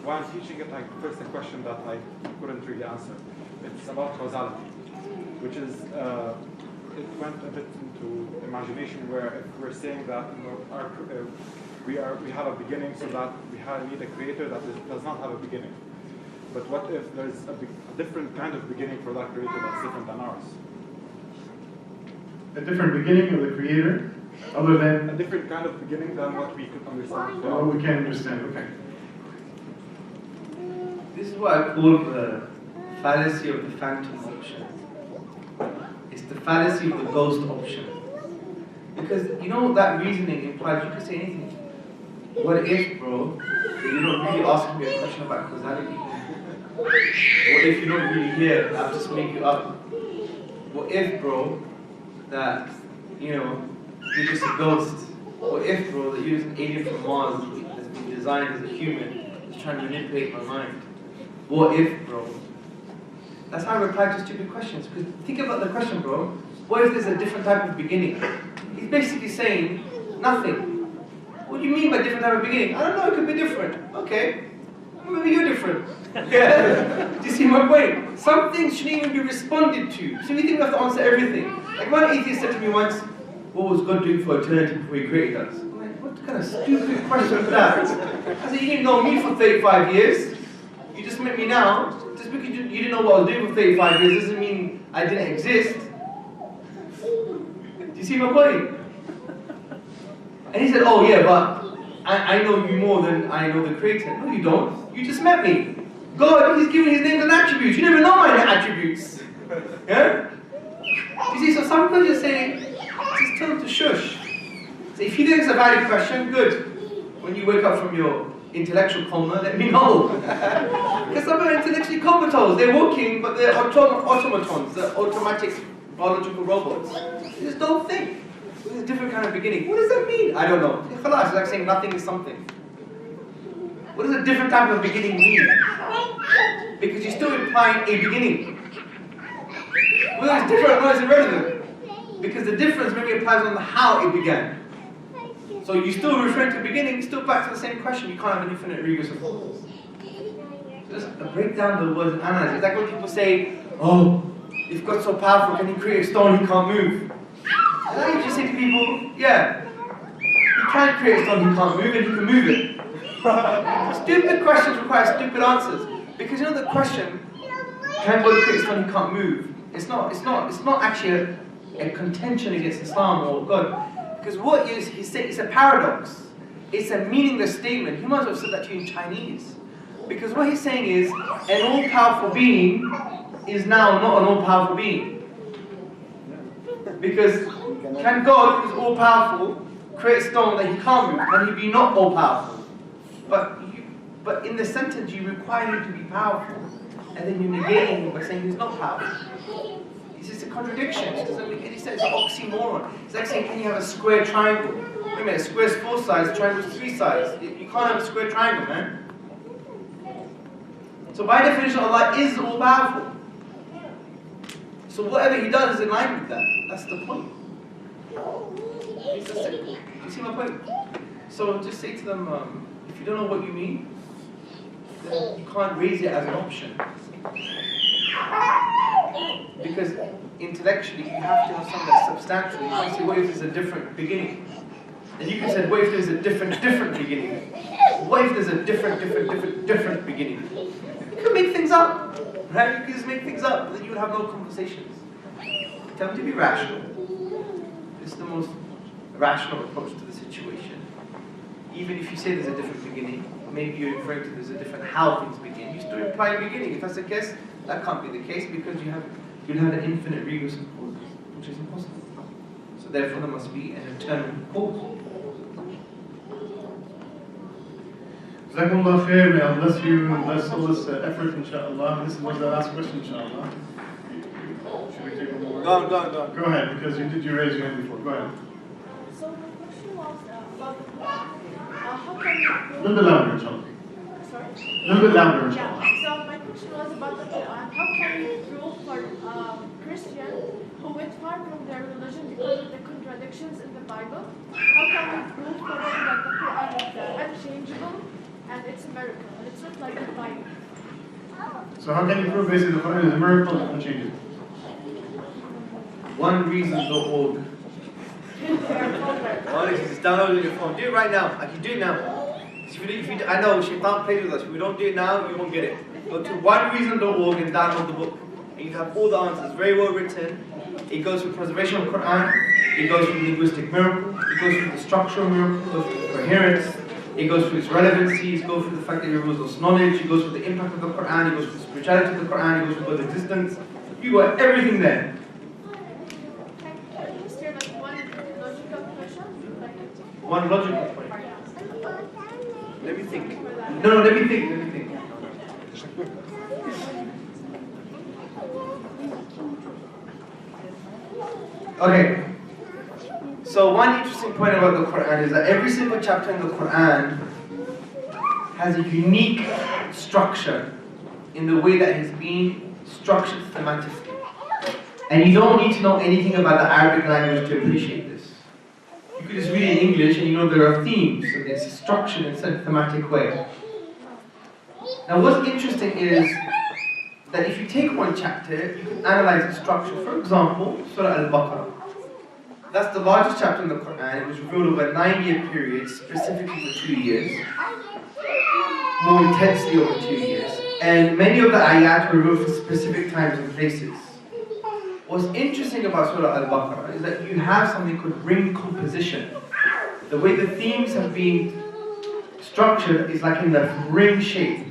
while teaching it, I faced a question that I couldn't really answer. It's about causality, which is, it went a bit into imagination where if we're saying that we have a beginning, so that we need a creator that does not have a beginning. But what if there's a different kind of beginning for that creator that's different than ours? A different beginning of the Creator, other than... A different kind of beginning than what we could understand. Oh, we can't understand, okay. This is what I call the fallacy of the phantom option. It's the fallacy of the ghost option. Because, you know, that reasoning implies you could say anything. What if, bro, that you're not really asking me a question about causality? What if you're not really here, I'll just make you up? What if, bro, that, you know, you're just a ghost? What if, bro, that you're just an alien from Mars that's been designed as a human, that's trying to manipulate my mind? What if, bro? That's how I reply to stupid questions. Because think about the question, bro. What if there's a different type of beginning? He's basically saying nothing. What do you mean by different type of beginning? I don't know, it could be different. Okay. Maybe you're different. Yeah. Do you see my point? Some things shouldn't even be responded to. So we think we have to answer everything. Like one atheist said to me once, what was God doing for eternity before He created us? I'm like, what kind of stupid question is that? I said, you didn't know me for 35 years. You just met me now. Just because you didn't know what I was doing for 35 years doesn't mean I didn't exist. Do you see my point? And he said, oh yeah, but I know you more than I know the Creator. No, you don't. You just met me. God, He's giving His names and attributes. You never know my attributes. Yeah? You see, so some people just say, just tell them to shush. So if you think it's a valid question, good. When you wake up from your intellectual coma, let me know. Because some are intellectually comatose. They're walking, but they're automatons. They're automatic biological robots. They just don't think. It's a different kind of beginning. What does that mean? I don't know. It's like saying nothing is something. What does a different type of beginning mean? Because you're still implying a beginning. Whether it's different or not is irrelevant. Because the difference maybe applies on the how it began. So you're still referring to the beginning, still back to the same question. You can't have an infinite regress of thoughts. Just break down the words and analyze. It's like when people say, oh, if God's so powerful, can He create a stone He can't move? And I usually say to people, yeah, He can create a stone He can't move and He can move it. Stupid questions require stupid answers. Because you know the question, can God create a stone He can't move? It's not actually a contention against Islam or God. Because what he's saying, it's a paradox. It's a meaningless statement. He might as well have said that to you in Chinese. Because what he's saying is, an all-powerful being is now not an all-powerful being. Because can God, who's all-powerful, create a stone that He can't move? Can He be not all-powerful? But in the sentence, you require Him to be powerful. And then you're negating Him by saying He's not powerful. You It's a contradiction. It doesn't make any sense. It's an oxymoron. It's like saying, can you have a square triangle? Wait a minute, a square is 4 sides, a triangle is 3 sides. You can't have a square triangle, man. So by definition, Allah is all-powerful. So whatever He does is in line with that. That's the point. It's just simple. You see my point? So just say to them, if you don't know what you mean, then you can't raise it as an option. Because intellectually, you have to have something that's substantial. You can't say, what if there's a different beginning? And you can say, what if there's a different beginning? What if there's a different beginning? You can make things up, right? You can just make things up, then you would have no conversations. Tell them to be rational. It's the most rational approach to the situation. Even if you say there's a different beginning, maybe you're referring to there's a different how things begin, you still imply a beginning. If that's the case, that can't be the case because you'll have an infinite regress of causes, which is impossible. So therefore there must be an eternal cause. Jazakumullah khair, may Allah bless you and bless all this effort, inshaAllah. This was the last question, inshaAllah. Should we take one more? Go on. Go ahead, because you raise your hand before. Go ahead. So my question was about the Quran. How can you A little bit louder, inshallah. Sorry? A little bit louder, inshallah. Yeah. So my question was about the Quran. How can you prove for Christians who went far from their religion because of the contradictions in the Bible? How can we prove for them that the Quran is unchangeable and it's a miracle and it's not like the Bible? So how can you prove basically the Quran is a miracle and unchangeable? Onereason.org. Honestly, just download it on your phone. Do it right now. I can do it now. I know Shaitan plays with us. If we don't do it now, you won't get it. Go to onereason.org and download the book. And you have all the answers. Very well written. It goes through preservation of the Quran. It goes through linguistic miracle. It goes through the structural miracle. It goes through the coherence. It goes through its relevancy. It goes through the fact that it reveals us knowledge. It goes through the impact of the Quran. It goes through the spirituality of the Quran. It goes through God's existence. You got everything there. One logical point. Let me think. No, let me think. Okay. So one interesting point about the Quran is that every single chapter in the Quran has a unique structure in the way that it has been structured thematically. And you don't need to know anything about the Arabic language to appreciate this. You could just read it in English and you know there are themes, and it's structured in a thematic way. Now what's interesting is that if you take one chapter, you can analyze its structure. For example, Surah Al-Baqarah. That's the largest chapter in the Quran. It was revealed over a 9-year period, specifically for 2 years. More intensely over 2 years. And many of the ayat were revealed for specific times and places. What's interesting about Surah Al-Baqarah is that you have something called ring composition. The way the themes have been structured is like in the ring shape.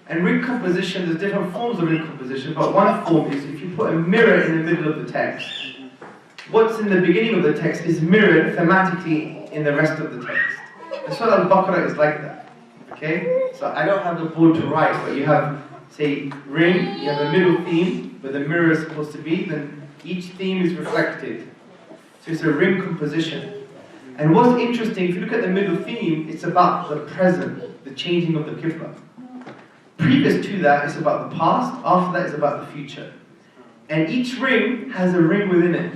And ring composition, there's different forms of ring composition, but one form is if you put a mirror in the middle of the text, what's in the beginning of the text is mirrored thematically in the rest of the text. And Surah Al-Baqarah is like that. Okay? So I don't have the board to write, but you have, say, ring, you have a middle theme, where the mirror is supposed to be, then each theme is reflected. So it's a ring composition. And what's interesting, if you look at the middle theme, it's about the present, the changing of the Qibla. Previous to that, it's about the past, after that, it's about the future. And each ring has a ring within it.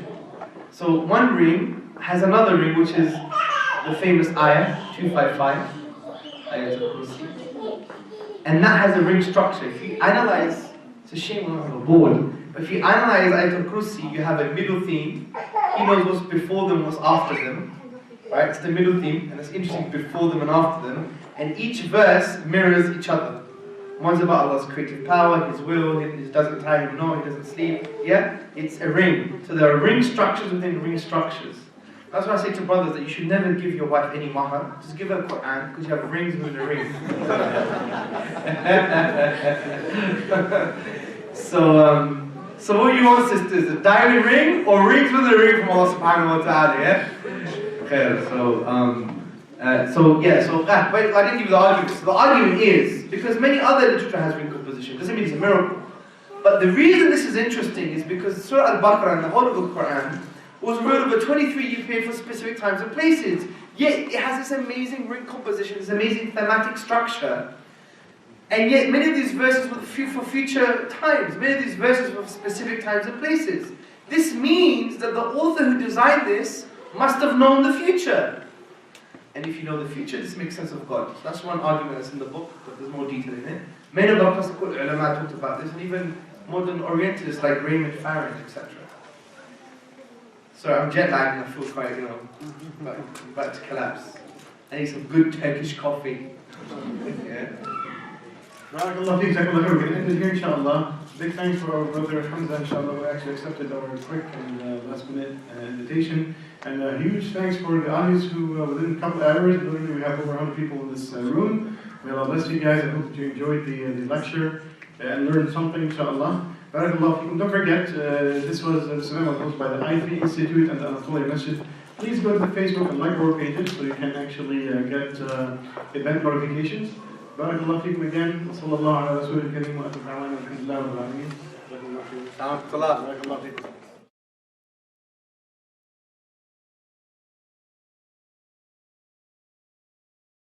So one ring has another ring, which is the famous ayah, 255, ayah al-Kursi. And that has a ring structure. If you analyze, it's a shame we don't have a board, but if you analyze ayah al-Kursi, you have a middle theme. He knows what's before them, what's after them. Right? It's the middle theme, and it's interesting before them and after them. And each verse mirrors each other. One's about Allah's creative power, His will, His doesn't time him, no, He doesn't sleep. Yeah? It's a ring. So there are ring structures within ring structures. That's why I say to brothers that you should never give your wife any mahar. Just give her Quran, because you have rings within a ring. So what do you want, sisters? A diamond ring or rings with a ring from Allah subhanahu wa ta'ala, yeah? Okay, but I didn't give you the argument. So the argument is, because many other literature has ring composition, doesn't mean it's a miracle. But the reason this is interesting is because Surah Al-Baqarah and the whole of the Quran was read over 23-year period for specific times and places. Yet it has this amazing ring composition, this amazing thematic structure. And yet many of these verses were for future times. Many of these verses were for specific times and places. This means that the author who designed this must have known the future. And if you know the future, this makes sense of God. So that's one argument that's in the book, but there's more detail in it. Many of our classical ulama talked about this, and even modern Orientalists like Raymond Farron, etc. So I'm jet lagged and I feel quite, about to collapse. I need some good Turkish coffee. Yeah. Barakallah feek, jazakallah khair. We're going to end it here, inshallah. Big thanks for our brother Hamza, inshallah, who actually accepted our quick and last minute invitation. And a huge thanks for the audience who, within a couple of hours, literally we have over 100 people in this room. May Allah bless you guys. I hope that you enjoyed the lecture and learned something, inshallah. Barakallah feekum. Don't forget, this was hosted by the I3 Institute and the Anatolia Masjid. Please go to the Facebook and like our pages so you can actually get event notifications. Barakallah feekum again. Sallallahu ala rasulil kareem wa atba'ana alhamdulillah wa alamin. Barakallah feekum.